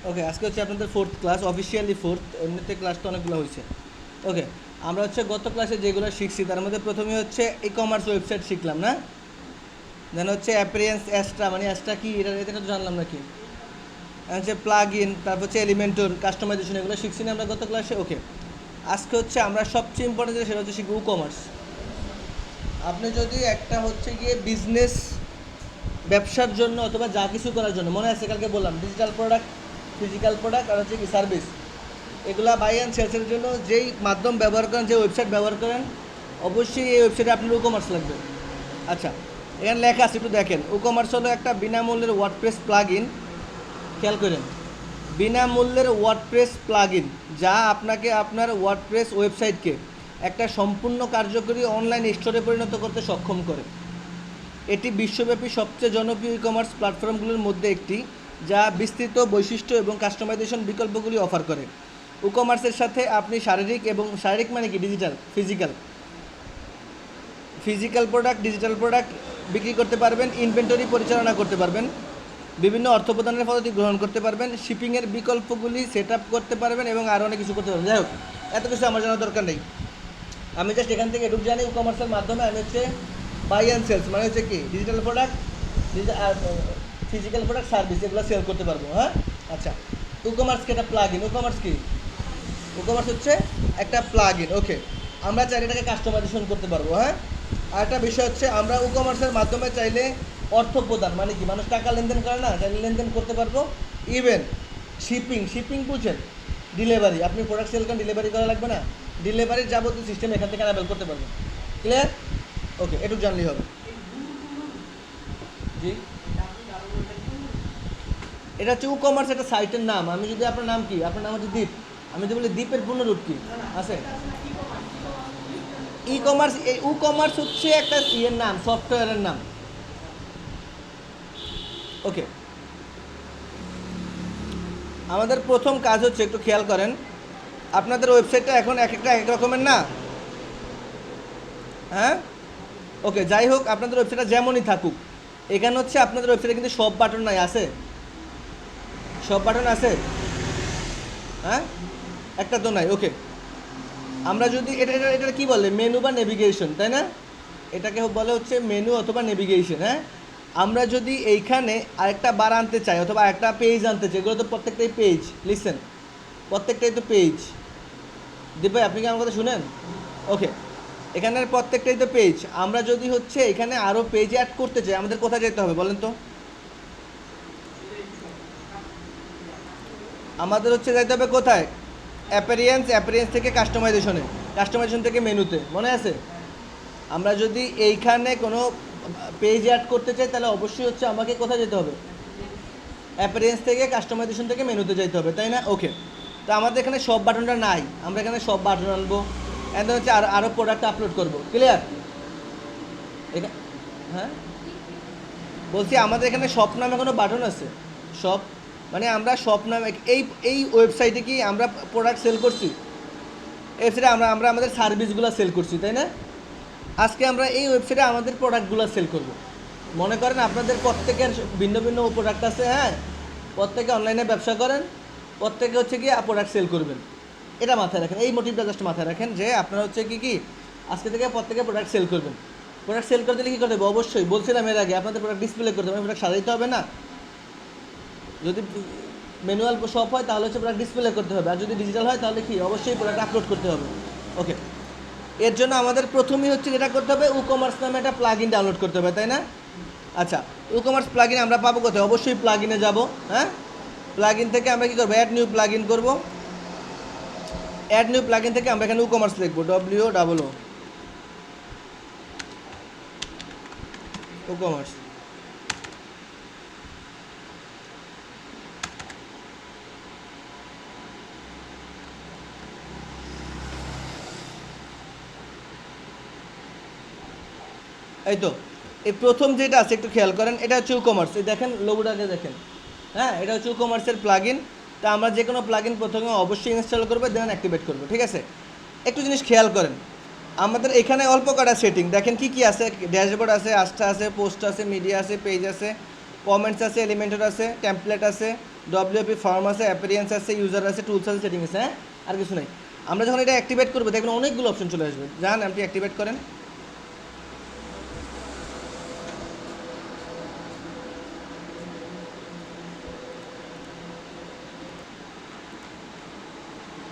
ওকে, আজকে হচ্ছে আপনাদের ফোর্থ ক্লাস, অফিসিয়ালি ফোর্থ, এমনিতে ক্লাস তো অনেকগুলো হয়েছে। ওকে, আমরা হচ্ছে গত ক্লাসে যেগুলো শিখছি তার মধ্যে প্রথমে হচ্ছে ই কমার্স ওয়েবসাইট শিখলাম না, দেন হচ্ছে অ্যাপিয়ারেন্স অ্যাস্ট্রা, মানে অ্যাস্ট্রা কি এটা তো জানলাম নাকি, হচ্ছে প্লাগ ইন, তারপর হচ্ছে এলিমেন্টর কাস্টমাইজেশন, এগুলো শিখছি না আমরা গত ক্লাসে। ওকে, আজকে হচ্ছে আমরা সবচেয়ে ইম্পর্টেন্ট যেটা সেটা হচ্ছে শিখব ই কমার্স। আপনি যদি একটা হচ্ছে গিয়ে বিজনেস, ব্যবসার জন্য অথবা যা কিছু করার জন্য, মনে আছে কালকে বললাম ডিজিটাল প্রোডাক্ট, ফিজিক্যাল প্রোডাক্ট আর হচ্ছে কি সার্ভিস, এগুলা বাই অ্যান্ড সেলসের জন্য যেই মাধ্যম ব্যবহার করেন, যে ওয়েবসাইট ব্যবহার করেন, অবশ্যই এই ওয়েবসাইটে আপনার ই কমার্স লাগবে। আচ্ছা, এখানে লেখা আছে, একটু দেখেন। ই কমার্স হলো একটা বিনামূল্যের ওয়ার্ডপ্রেস প্লাগ ইন, খেয়াল করেন, বিনামূল্যের ওয়ার্ডপ্রেস প্লাগ ইন, যা আপনাকে আপনার ওয়ার্ডপ্রেস ওয়েবসাইটকে একটা সম্পূর্ণ কার্যকরী অনলাইন স্টোরে পরিণত করতে সক্ষম করে। এটি বিশ্বব্যাপী সবচেয়ে জনপ্রিয় ই কমার্স প্ল্যাটফর্মগুলোর মধ্যে একটি, যা বিস্তৃত বৈশিষ্ট্য এবং কাস্টমাইজেশন বিকল্পগুলি অফার করে। ই কমার্সের সাথে আপনি শারীরিক মানে কি digital, physical product, digital product বিক্রি করতে পারবেন, ইনভেন্টরি পরিচালনা করতে পারবেন, বিভিন্ন অর্থ প্রদানের পদ্ধতি গ্রহণ করতে পারবেন, শিপিংয়ের বিকল্পগুলি সেট আপ করতে পারবেন এবং আরও অনেক কিছু করতে পারবেন। যাই হোক, এত কিছু আমার জানার দরকার নেই। আমি জাস্ট এখান থেকে এটুকু জানি, ই কমার্সের মাধ্যমে আমি হচ্ছে বাই অ্যান্ড সেলস, মানে হচ্ছে কি digital product, physical product, service, এগুলো সেল করতে পারবো। হ্যাঁ, আচ্ছা, ই কমার্সকে একটা প্লাগ ইন, ই কমার্স কি, ই কমার্স হচ্ছে একটা প্লাগ ইন। ওকে, আমরা চাইলে এটাকে কাস্টমাইজেশন করতে পারবো। হ্যাঁ, আর একটা বিষয় হচ্ছে আমরা ই কমার্সের মাধ্যমে চাইলে অর্থ প্রদান, মানে কি মানুষ টাকা লেনদেন করে না, চাইলে লেনদেন করতে পারবো। ইভেন শিপিং বুঝছেন, ডেলিভারি, আপনি প্রোডাক্ট সেল করেন, ডেলিভারি করা লাগবে না, ডেলিভারির যাবতীয় সিস্টেম এখান থেকে অ্যাভেল করতে পারবেন। ক্লিয়ার? ওকে, একটু জানলেই হবে। জি, এটা হচ্ছে ই কমার্স একটা সাইটের নাম। আমি যদি, আপনার নাম কি, আপনার নাম হচ্ছে দীপ, আমি যদি বলি দীপের পূর্ণরূপ কি আছে? ই কমার্স, এই ই কমার্স হচ্ছে একটা ইয়ের নাম, সফটওয়্যারের নাম। ওকে, আমাদের প্রথম কাজ হচ্ছে, একটু খেয়াল করেন, আপনাদের ওয়েবসাইটটা এখন এক একটা এক রকমের না। হ্যাঁ, ওকে, যাই হোক, আপনাদের ওয়েবসাইটটা যেমনই থাকুক, এখানে হচ্ছে আপনাদের ওয়েবসাইটে কিন্তু সব বাটন নাই, আছে? সব বাটন আছে? হ্যাঁ, একটা তো নাই। ওকে, আমরা যদি এটা এটা এটা কী বলে, মেনু বা নেভিগেশন, তাই না? এটাকে বলে হচ্ছে মেনু অথবা নেভিগেশন। হ্যাঁ, আমরা যদি এইখানে আরেকটা বার আনতে চাই অথবা একটা পেজ আনতে চাই, এগুলো তো প্রত্যেকটাই পেজ, লিসেন, প্রত্যেকটাই তো পেজ। দীপ ভাই, আপনি কি আমার কথা শুনেন? ওকে, এখানের প্রত্যেকটাই তো পেজ। আমরা যদি হচ্ছে এখানে আরও পেজ অ্যাড করতে চাই, আমাদের কোথায় যেতে হবে বলেন তো? আমাদের হচ্ছে যাইতে হবে কোথায়? অ্যাপিয়ারেন্স থেকে কাস্টমাইজেশন থেকে মেনুতে, মনে আছে? আমরা যদি এইখানে কোনো পেজ অ্যাড করতে চাই, তাহলে অবশ্যই হচ্ছে আমাকে কোথায় যেতে হবে? অ্যাপিয়ারেন্স থেকে কাস্টমাইজেশন থেকে মেনুতে যেতে হবে, তাই না? ওকে, তো আমাদের এখানে সব বাটনটা নাই, আমরা এখানে সব বাটন আনবো, অ্যান্ড হচ্ছে আরও প্রোডাক্ট আপলোড করবো। ক্লিয়ার? হ্যাঁ, বলছি আমাদের এখানে শপ নামে কোনো বাটন আছে? শপ মানে আমরা শপ নামে এই এই ওয়েবসাইটে কি আমরা প্রোডাক্ট সেল করছি? ওয়েবসাইটে আমরা আমরা আমাদের সার্ভিসগুলো সেল করছি, তাই না? আজকে আমরা এই ওয়েবসাইটে আমাদের প্রোডাক্টগুলো সেল করব। মনে করেন আপনাদের প্রত্যেকের ভিন্ন ভিন্ন প্রোডাক্ট আছে। হ্যাঁ, প্রত্যেকে অনলাইনে ব্যবসা করেন, প্রত্যেকে হচ্ছে কি প্রোডাক্ট সেল করবেন। এটা মাথায় রাখেন, এই মোটিভটা জাস্ট মাথায় রাখেন যে আপনারা হচ্ছে কি আজকে থেকে প্রত্যেকে প্রোডাক্ট সেল করবেন। প্রোডাক্ট সেল করতে কী করতে হবে? অবশ্যই বলছিলাম এর আগে, আপনাদের প্রোডাক্ট ডিসপ্লে করতে হবে, প্রোডাক্ট সাজাইতে হবে না। যদি ম্যানুয়াল শপ হয় তাহলে হচ্ছে প্রোডাক্ট ডিসপ্লে করতে হবে, আর যদি ডিজিটাল হয় তাহলে কি অবশ্যই প্রোডাক্ট আপলোড করতে হবে। ওকে, এর জন্য আমাদের প্রথমেই হচ্ছে যেটা করতে হবে, ই কমার্স নামে একটা প্লাগ ইন ডাউনলোড করতে হবে, তাই না? আচ্ছা, ই কমার্স প্লাগ ইন আমরা পাবো কোথায়? অবশ্যই প্লাগ ইনে যাবো। হ্যাঁ, প্লাগ ইন থেকে আমরা কী করবো? অ্যাড নিউ প্লাগ ইন করবো। অ্যাড নিউ প্লাগ ইন থেকে আমরা এখানে ই কমার্স লিখবো, WO ই কমার্স। এই তো, এই প্রথম যেটা আছে একটু খেয়াল করেন, এটা হচ্ছে ই কমার্স। এই দেখেন লোগোটাকে দেখেন। হ্যাঁ, এটা হচ্ছে ই কমার্সের প্লাগ ইন। তা আমরা যে কোনো প্লাগ ইন প্রথমে অবশ্যই ইনস্টল করবো, দেন অ্যাক্টিভেট করবো। ঠিক আছে, একটু জিনিস খেয়াল করেন, আমাদের এখানে অল্প কটা সেটিং দেখেন, কি কি আছে? ড্যাশবোর্ড আছে, আস্থা আছে, পোস্ট আছে, মিডিয়া আছে, পেজ আছে, কমেন্টস আছে, এলিমেন্টর আছে, টেমপ্লেট আছে, ডব্লিউপি ফর্ম আছে, অ্যাপিয়ারেন্স আছে, ইউজার আছে, টুলস আছে, সেটিং আছে, হ্যাঁ আর কিছু নাই। আমরা যখন এটা অ্যাক্টিভেট করবো দেখবেন অনেকগুলো অপশন চলে আসবে। যান আপনি অ্যাক্টিভেট করেন।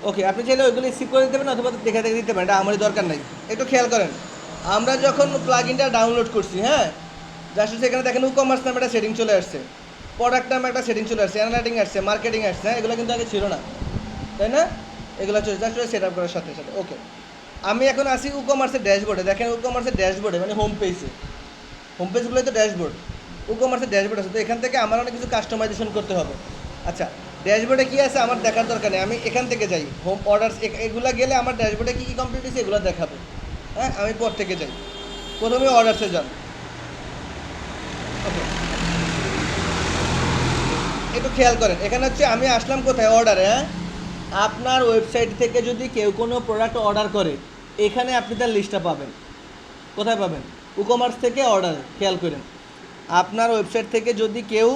ওকে, আপনি চাইলে ওইগুলো স্কিপ করে দিতে পারেন অথবা দেখে দেখে দিতে পারেন, এটা আমারই দরকার নাই। একটু খেয়াল করেন, আমরা যখন প্লাগইনটা ডাউনলোড করছি, হ্যাঁ জাস্ট সেখানে দেখেন কমার্স নামে একটা সেটিং চলে আসছে, প্রোডাক্ট নামে একটা সেটিং চলে আসছে, অ্যানালাইটিং আসছে, মার্কেটিং আসছে, হ্যাঁ এগুলো কিন্তু আগে ছিল না, তাই না? এগুলো হচ্ছে জাস্ট সেট আপ করার সাথে সাথে। ওকে, আমি এখন আসি কমার্সের ড্যাশবোর্ডে। দেখেন কমার্সের ড্যাশবোর্ডে মানে হোম পেজে, হোম পেজগুলোই তো ড্যাশবোর্ড, কমার্সের ড্যাশবোর্ড আছে। তো এখান থেকে আমার অনেক কিছু কাস্টমাইজেশন করতে হবে। আচ্ছা, ড্যাশবোর্ডে কী আছে আমার দেখার দরকার নেই, আমি এখান থেকে যাই হোম অর্ডারস, এগুলো গেলে আমার ড্যাশবোর্ডে কী কী কমপ্লিট হয়েছে এগুলো দেখাবে। হ্যাঁ, আমি পর থেকে যাই, প্রথমে অর্ডারসে যান। ওকে, একটু খেয়াল করেন, এখানে হচ্ছে আমি আসলাম কোথায়, অর্ডারে। হ্যাঁ, আপনার ওয়েবসাইট থেকে যদি কেউ কোনো প্রোডাক্ট অর্ডার করে এখানে আপনি তার লিস্টটা পাবেন। কোথায় পাবেন? কমার্স থেকে অর্ডার। খেয়াল করেন, আপনার ওয়েবসাইট থেকে যদি কেউ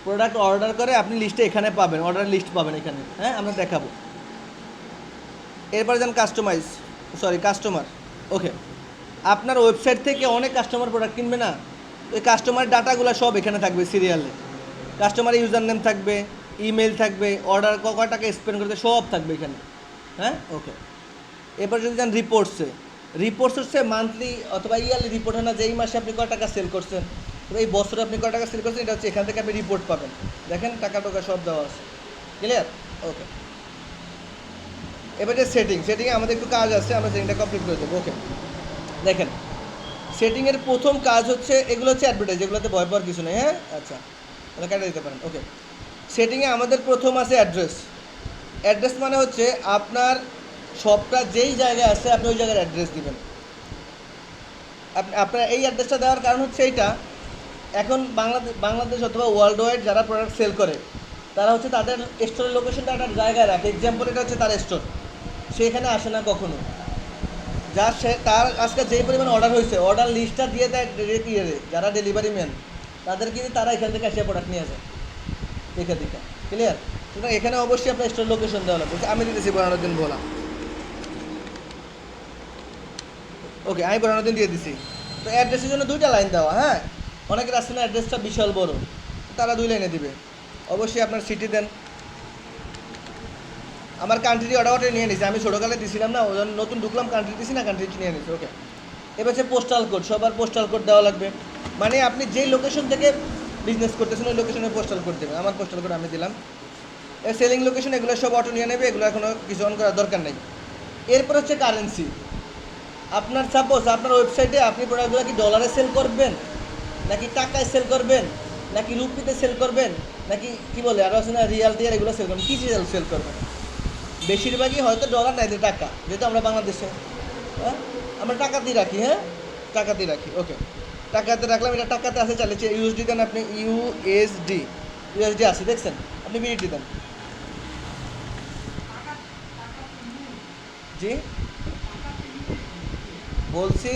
প্রোডাক্ট অর্ডার করে আপনি লিস্টে এখানে পাবেন, অর্ডার লিস্ট পাবেন এখানে। হ্যাঁ, আমরা দেখাবো। এরপরে যান কাস্টমাইজ, সরি কাস্টমার। ওকে, আপনার ওয়েবসাইট থেকে অনেক কাস্টমার প্রোডাক্ট কিনবে না, ওই কাস্টমার ডাটাগুলো সব এখানে থাকবে সিরিয়ালে। কাস্টমারের ইউজার নেম থাকবে, ইমেল থাকবে, অর্ডার কয় টাকা স্পেন্ড করতে সব থাকবে এখানে। হ্যাঁ, ওকে। এরপর যদি যান রিপোর্টসে, রিপোর্টস হচ্ছে মান্থলি অথবা ইয়ারলি রিপোর্ট হয় না, যে এই মাসে আপনি কয় টাকা সেল করছেন, এই বছরে আপনি কয় টাকা সেল করছেন, এটা হচ্ছে এখান থেকে আপনি রিপোর্ট পাবেন। দেখেন টাকা টোকা সব দেওয়া আছে, ক্লিয়ার? ওকে, এবার যে সেটিংয়ে আমাদের একটু কাজ আছে, আমরা সেটিংটা কমপ্লিট করে দেবো। ওকে, দেখেন সেটিংয়ের প্রথম কাজ হচ্ছে, এগুলো হচ্ছে অ্যাডভার্টাইজ, এগুলোতে ভয় পাওয়ার কিছু নেই। হ্যাঁ, আচ্ছা ওটা কেটে দিতে পারেন। ওকে, সেটিংয়ে আমাদের প্রথম আছে অ্যাড্রেস। অ্যাড্রেস মানে হচ্ছে আপনার শপটা যেই জায়গায় আছে আপনি ওই জায়গার অ্যাড্রেস দিবেন। আপনার এই অ্যাড্রেসটা দেওয়ার কারণ হচ্ছে এইটা, এখন বাংলাদেশ অথবা ওয়ার্ল্ড ওয়াইড যারা প্রোডাক্ট সেল করে তারা হচ্ছে তাদের স্টোরের লোকেশনটা একটা জায়গায় রাখে। এক্সাম্পল, এটা হচ্ছে তার স্টোর, সে এখানে আসে না কখনো। যা সে তার আজকে যেই পরিমাণ অর্ডার হয়েছে অর্ডার লিস্টটা দিয়ে দেয় যারা ডেলিভারি ম্যান, তাদের কিন্তু তারা এখান থেকে এসে প্রোডাক্ট নিয়ে আসে দেখে দেখে, ক্লিয়ার? সুতরাং এখানে অবশ্যই আপনার স্টোর লোকেশন দেওয়া লাগবে। আমি দিতেছি বানানোর জন্য বলা। ওকে, আমি বানানোর দিন দিয়ে দিছি। তো অ্যাড্রেসের জন্য 2টা লাইন দেওয়া। হ্যাঁ, অনেকের আসছে না অ্যাড্রেসটা বিশাল বড়, তারা 2 লাইনে দিবে। অবশ্যই আপনার সিটি দেন। আমার কান্ট্রি অর্ডার নিয়ে নিয়েছি, আমি ছোটোকালে দিছিলাম না, ওই নতুন ঢুকলাম কান্ট্রি দিছি না, কান্ট্রি নিয়ে নিয়েছি। ওকে, এবার হচ্ছে পোস্টাল কোড, সবার পোস্টাল কোড দেওয়া লাগবে। মানে আপনি যেই লোকেশন থেকে বিজনেস করতেছেন ওই লোকেশনে পোস্টাল কোড দেবেন। আমার পোস্টাল কোড আমি দিলাম। সেলিং লোকেশন এগুলো সব অটো নিয়ে নেবে, এগুলো এখনও কিছু অন করার দরকার নেই। এরপর হচ্ছে কারেন্সি। আপনার সাপোজ আপনার ওয়েবসাইটে আপনি প্রোডাক্টগুলো কি ডলারে সেল করবেন, নাকি টাকায় সেল করবেন, নাকি রুপিতে সেল করবেন, নাকি কি বলে আরও আছে না রিয়াল টিয়াল, এগুলো সেল করবেন, কী সেল করবেন? বেশিরভাগই হয়তো ডলার নাই টাকা, যেহেতু আমরা বাংলাদেশে। হ্যাঁ, আমরা টাকাতেই রাখি। হ্যাঁ, টাকাতেই রাখি। ওকে, টাকাতে রাখলাম, এটা টাকাতে আছে, চালিয়েছে। ইউএসডি দেন আপনি, ইউএসডি আছে দেখছেন, আপনি বিডিটি দেন। জি বলছি,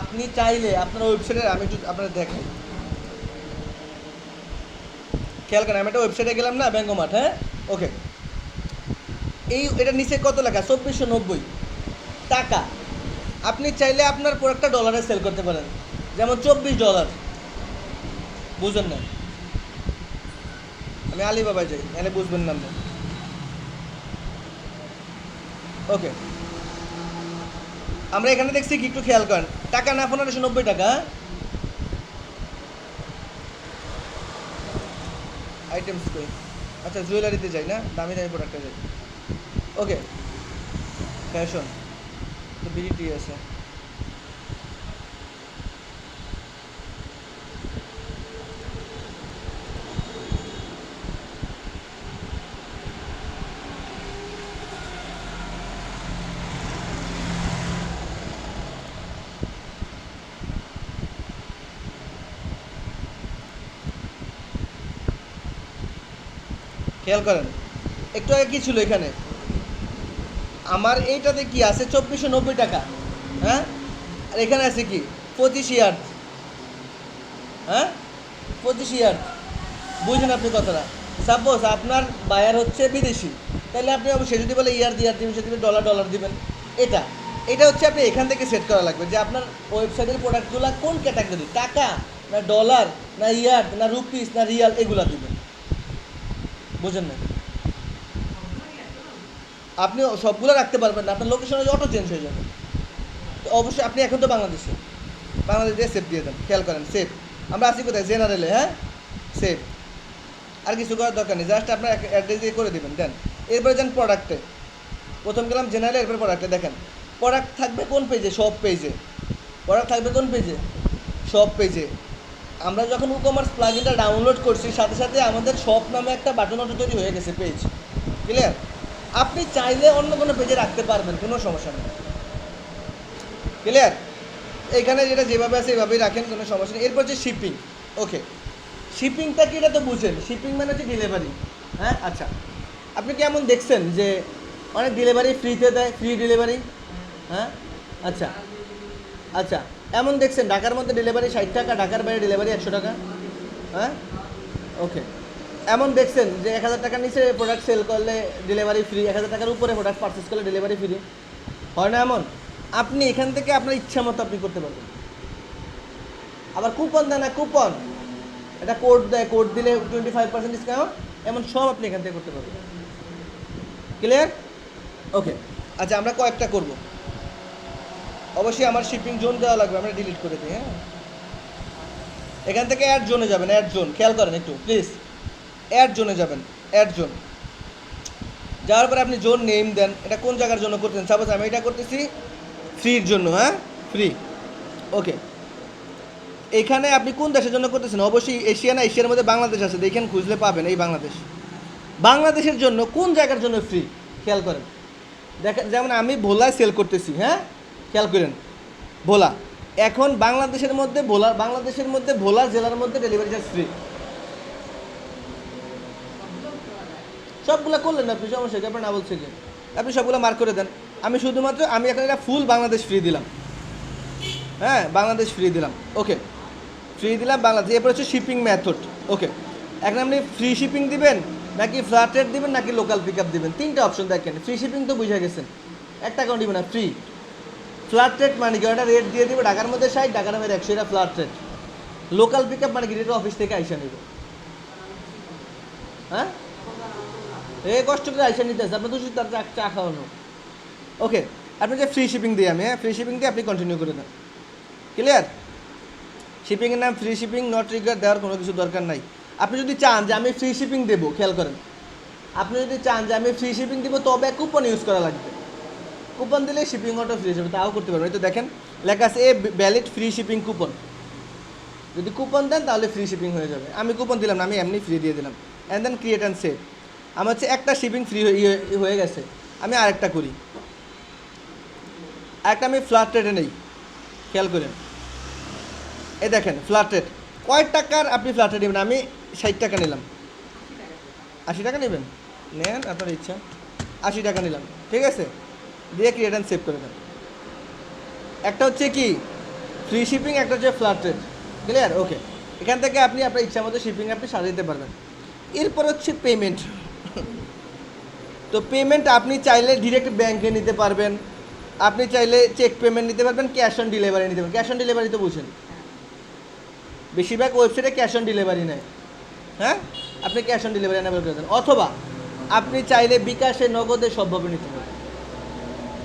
আপনি চাইলে আপনার ওয়েবসাইটে, আমি একটু আপনার দেখেন, খেয়াল করেন, আমি একটা ওয়েবসাইটে গেলাম না, ব্যাঙ্গোমার্ট। হ্যাঁ, ওকে, এটা নিচে কত লেখা, 2490 টাকা। আপনি চাইলে আপনার প্রোডাক্টটা ডলারে সেল করতে পারেন, যেমন $24। বুঝবেন না, আমি আলিবাবায় যাই, এনে বুঝবেন না আপনি। ওকে, আমরা এখানে দেখছি কি, একটু খেয়াল করেন, টাকা না 1590 টাকা। আইটেমস কই, আচ্ছা জুয়েলারিতে যাই না, দামি দামি প্রোডাক্টে যাই। ওকে, ফ্যাশন তো বিডিটি আছে। খেয়াল করেন, একটু আগে কী ছিল এখানে, আমার এইটাতে কি আছে 2490 টাকা। হ্যাঁ, আর এখানে আছে কি 25,000। হ্যাঁ, 25,000। বুঝলেন আপনি কথাটা? সাপোজ আপনার বায়ার হচ্ছে বিদেশি, তাহলে আপনি অবশ্যই যদি বলে ইয়ার দিবেন, সে দিবেন ডলার ডলার দিবেন। এটা এটা হচ্ছে আপনি এখান থেকে সেট করা লাগবে যে আপনার ওয়েবসাইটের প্রোডাক্টগুলো কোন ক্যাটাগরি, টাকা না ডলার না ইয়ার না রুপিস না রিয়াল, এগুলা দিবেন। বুঝেন না? আপনি সবগুলো রাখতে পারবেন না, আপনার লোকেশন অটো চেঞ্জ হয়ে যাবে। তো অবশ্যই আপনি এখন তো বাংলাদেশে, বাংলাদেশ দিয়ে সেভ দিয়ে দেন। খেয়াল করেন সেভ, আমরা আছি কোথায়, জেনারেলে, হ্যাঁ সেভ। আর কিছু করার দরকার নেই, জাস্ট আপনার অ্যাড্রেস দিয়ে করে দেবেন, দেন। এরপরে যান প্রোডাক্টে, প্রথম গেলাম জেনারেলে, এরপরে প্রোডাক্টে। দেখেন প্রোডাক্ট থাকবে কোন পেজে, সব পেজে। প্রোডাক্ট থাকবে কোন পেজে, সব পেজে। আমরা যখন ই কমার্স প্লাগইনটা ডাউনলোড করছি, সাথে সাথে আমাদের শপ নামে একটা বাটন অটো তৈরি হয়ে গেছে, পেজ। ক্লিয়ার? আপনি চাইলে অন্য কোনো পেজে রাখতে পারবেন, কোনো সমস্যা নেই। ক্লিয়ার? এখানে যেটা যেভাবে আছে এভাবেই রাখেন, কোনো সমস্যা নেই। এরপর হচ্ছে শিপিং। ওকে, শিপিংটা কি এটা তো বুঝেন, শিপিং মানে হচ্ছে ডেলিভারি। হ্যাঁ আচ্ছা, আপনি কেমন দেখছেন যে অনেক ডেলিভারি ফ্রিতে দেয়, ফ্রি ডেলিভারি? হ্যাঁ আচ্ছা আচ্ছা, এমন দেখছেন ঢাকার মধ্যে ডেলিভারি 60 টাকা, ঢাকার বাইরে ডেলিভারি 100 টাকা? হ্যাঁ ওকে, এমন দেখছেন যে 1000 টাকার নিচে প্রোডাক্ট সেল করলে ডেলিভারি ফ্রি, 1000 টাকার উপরে প্রোডাক্ট পারচেস করলে ডেলিভারি ফ্রি? হয় না এমন? আপনি এখান থেকে আপনার ইচ্ছা মতো আপনি করতে পারবেন। আবার কুপন দেয় না, কুপন, এটা কোড দেয়, কোড দিলে 25% ডিসকাউন্ট, এমন সব আপনি এখান থেকে করতে পারবেন। ক্লিয়ার? ওকে, আচ্ছা আমরা কয়েকটা করব। অবশ্যই আমার শিপিং জোন দেওয়া লাগবে, আমরা ডিলিট করে দিই। হ্যাঁ, এখান থেকে অ্যাড জোনে যাবেন, অ্যাড জোন, খেয়াল করেন একটু প্লিজ। অ্যাড জোনে যাবেন, অ্যাড জোন যাওয়ার পরে আপনি জোন নেম দেন, এটা কোন জায়গার জন্য করতেছেন। সাপোজ আমি এটা করতেছি ফ্রির জন্য, হ্যাঁ ফ্রি। ওকে, এখানে আপনি কোন দেশের জন্য করতেছেন, অবশ্যই এশিয়া না, এশিয়ার মধ্যে বাংলাদেশ আছে, দেখেন খুঁজলে পাবেন এই বাংলাদেশ। বাংলাদেশের জন্য কোন জায়গার জন্য ফ্রি, খেয়াল করেন। দেখেন যেমন আমি ভোলায় সেল করতেছি, হ্যাঁ খেয়াল করেন, ভোলা। এখন বাংলাদেশের মধ্যে ভোলা জেলার মধ্যে ডেলিভারি চার্জ ফ্রি। সবগুলো করলেন আপনি, সমস্যা কি, আপনার না বলছে কি, আপনি সবগুলো মার্ক করে দেন। আমি এখন এটা ফুল বাংলাদেশ ফ্রি দিলাম, হ্যাঁ বাংলাদেশ ফ্রি দিলাম। ওকে, ফ্রি দিলাম বাংলাদেশ। এরপর হচ্ছে শিপিং মেথড। ওকে, এখন আপনি ফ্রি শিপিং দিবেন নাকি ফ্ল্যাট রেট দিবেন নাকি লোকাল পিক আপ দিবেন, তিনটা অপশন দেখেন। ফ্রি শিপিং তো বুঝে গেছেন, একটা অ্যাকাউন্ট দিবেন না, ফ্রি। ফ্ল্যাট রেট মানে কি, একটা রেট দিয়ে দিবে, ঢাকার মধ্যে 60, ঢাকার মধ্যে 100, এটা flat rate. Local pick up মানে কি, এটা অফিস থেকে আইসা নেবে। হ্যাঁ, এই কষ্ট করে আইসা নিতে আছে, আপনার তো শুধু তার চা খাওয়ানো। ওকে, আপনি যে ফ্রি শিপিং দিই আমি, হ্যাঁ ফ্রি শিপিং দিয়ে আপনি কন্টিনিউ করে দেন। ক্লিয়ার? শিপিংয়ের নাম ফ্রি শিপিং, নট রিগার দেওয়ার কোনো কিছু দরকার নাই। আপনি যদি চান যে আমি ফ্রি শিপিং দেবো, খেয়াল করেন, আপনি যদি চান যে আমি ফ্রি শিপিং দেবো, তবে কুপন ইউজ করা লাগবে। কুপন দিলে শিপিং অটো ফ্রি যাবে, তাও করতে পারবেন। এই তো দেখেন লেখা আছে ভ্যালিড ফ্রি শিপিং কুপন। যদি কুপন দেন তাহলে ফ্রি শিপিং হয়ে যাবে। আমি কুপন দিলাম না, আমি এমনি ফ্রি দিয়ে দিলাম। And then create and save. আমার হচ্ছে একটা শিপিং ফ্রি হয়ে গেছে, আমি আরেকটা করি। আরেকটা আমি ফ্ল্যাট রেটে নেই, খেয়াল করেন। এই দেখেন ফ্ল্যাট রেট, কয় টাকার আপনি ফ্ল্যাট রেট নেবেন, আমি 60 টাকা নিলাম। 80 টাকা নেবেন, নেন আপনার ইচ্ছা। 80 টাকা নিলাম, ঠিক আছে, দিয়ে ক্রিয়েট অ্যান্ড সেভ করে দেন। একটা হচ্ছে কি ফ্রি শিপিং, একটা হচ্ছে ফ্ল্যাট রেট। ক্লিয়ার? ওকে, এখান থেকে আপনি আপনার ইচ্ছা মতো শিপিং আপনি সাজাতে পারবেন। এরপর হচ্ছে পেমেন্ট। তো পেমেন্ট আপনি চাইলে ডিরেক্ট ব্যাংকে নিতে পারবেন, আপনি চাইলে চেক পেমেন্ট নিতে পারবেন, ক্যাশ অন ডেলিভারি নিতে পারবেন। ক্যাশ অন ডেলিভারি তো বুঝেন, বেশিরভাগ ওয়েবসাইটে ক্যাশ অন ডেলিভারি নেয়। হ্যাঁ, আপনি ক্যাশ অন ডেলিভারি এনেবল করে দেন, অথবা আপনি চাইলে বিকাশে নগদে সবভাবে নিতে পারবেন।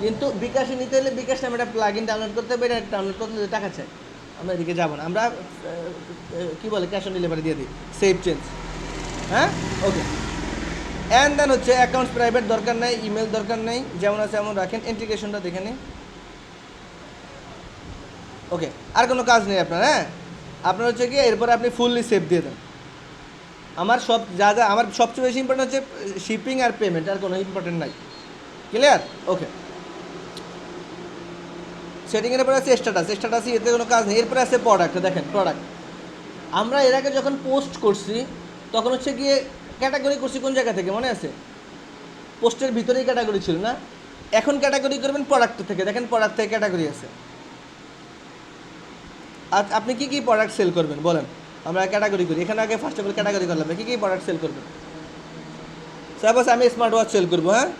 কিন্তু বিকাশে নিতে হলে বিকাশ নামে একটা প্লাগ ইন ডাউনলোড করতে হবে, এটা ডাউনলোড করতে হলে টাকা চাই। আমরা এদিকে যাবো না, আমরা কী বলে ক্যাশ অন ডেলিভারি দিয়ে দিই, সেভ চেঞ্জ। হ্যাঁ ওকে, অ্যান্ড দেন হচ্ছে অ্যাকাউন্টস প্রাইভেট দরকার নেই, ইমেল দরকার নেই, যেমন আছে এমন রাখেন। ইন্টিগ্রেশনটা দেখে নিন। ওকে, আর কোনো কাজ নেই আপনার। হ্যাঁ, আপনার হচ্ছে কি এরপরে আপনি ফুললি সেভ দিয়ে দেন। আমার আমার সবচেয়ে বেশি ইম্পর্টেন্ট হচ্ছে শিপিং আর পেমেন্ট, আর কোনো ইম্পর্টেন্ট নাই। ক্লিয়ার? ওকে, সেটিংয়ের পরে আছে স্ট্যাটাস, এতে কোনো কাজ নেই। এরপরে আছে প্রোডাক্ট। দেখেন প্রোডাক্ট, আমরা এর আগে যখন পোস্ট করছি তখন হচ্ছে গিয়ে ক্যাটাগরি করছি কোন জায়গা থেকে মনে আছে, পোস্টের ভিতরেই ক্যাটাগরি ছিল না। এখন ক্যাটাগরি করবেন প্রোডাক্ট থেকে। দেখেন প্রোডাক্ট থেকে ক্যাটাগরি আছে। আর আপনি কী কী প্রোডাক্ট সেল করবেন বলেন, আমরা ক্যাটাগরি করি। এখানে আগে ফার্স্ট অফ অল ক্যাটাগরি করলাম, কী কী প্রোডাক্ট সেল করবেন। সাপোজ আমি স্মার্ট ওয়াচ সেল করবো, হ্যাঁ,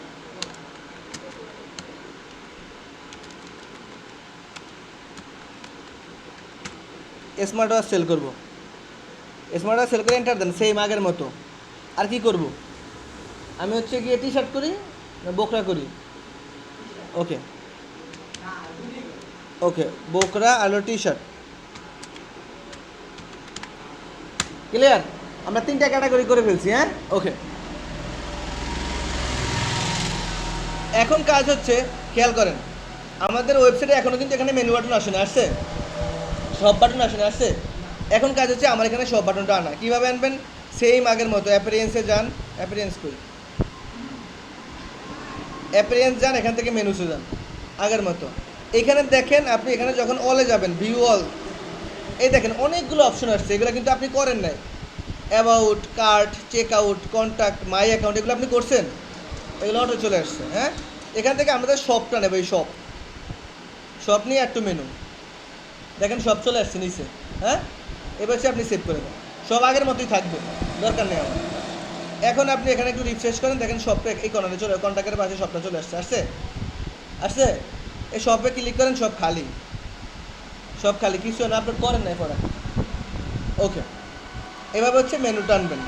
স্মার্ট ওয়াচ সেল করবো, স্মার্ট ওয়াচ সেল করে এন্টার দেন, সেম আগের মতো। আর কি করব, আমি হচ্ছে গিয়ে টি শার্ট করি না বোকরা করি? ওকে ওকে, বোকরা আর টি শার্ট, ক্লিয়ার? আমরা 3টা ক্যাটাগরি করে ফেলছি, হ্যাঁ, ওকে। এখন কাজ হচ্ছে, খেয়াল করেন, আমাদের ওয়েবসাইটে এখনও কিন্তু এখানে মেনু বাটন আসে না, আসছে? সব বাটন আসে না, আসছে? এখন কাজ হচ্ছে আমার এখানে সব বাটনটা আনা। কীভাবে আনবেন? সেম আগের মতো অ্যাপিয়ারেন্সে যান, অ্যাপিয়ারেন্স করি, অ্যাপিয়ারেন্স যান, এখান থেকে মেনুসে যান, আগের মতো। এখানে দেখেন, আপনি এখানে যখন অলে যাবেন, ভিউ অল, এই দেখেন অনেকগুলো অপশন আসছে, এগুলো কিন্তু আপনি করেন নাই। About, cart, check out, contact, my account, এগুলো আপনি করছেন, এগুলো অটো চলে আসছে, হ্যাঁ। এখান থেকে আমাদের শপটা নেব, এই শপ নিয়ে একটু মেনু দেখেন, সব চলে আসছে নিচে, হ্যাঁ। এবার হচ্ছে আপনি সেভ করে দেন, সব আগের মতোই থাকবে, দরকার নেই আমার। এখন আপনি এখানে একটু রিফ্রেশ করেন, দেখেন শপটা এই কর্নারে চলে, কন্ট্যাক্টের পাশে শপটা চলে আসছে, আসছে? আসছে? এই শপে ক্লিক করেন, সব খালি, সব খালি, কিছু না, আপলোড করেন না পড়া। ওকে, এভাবে হচ্ছে মেনু টানবেন।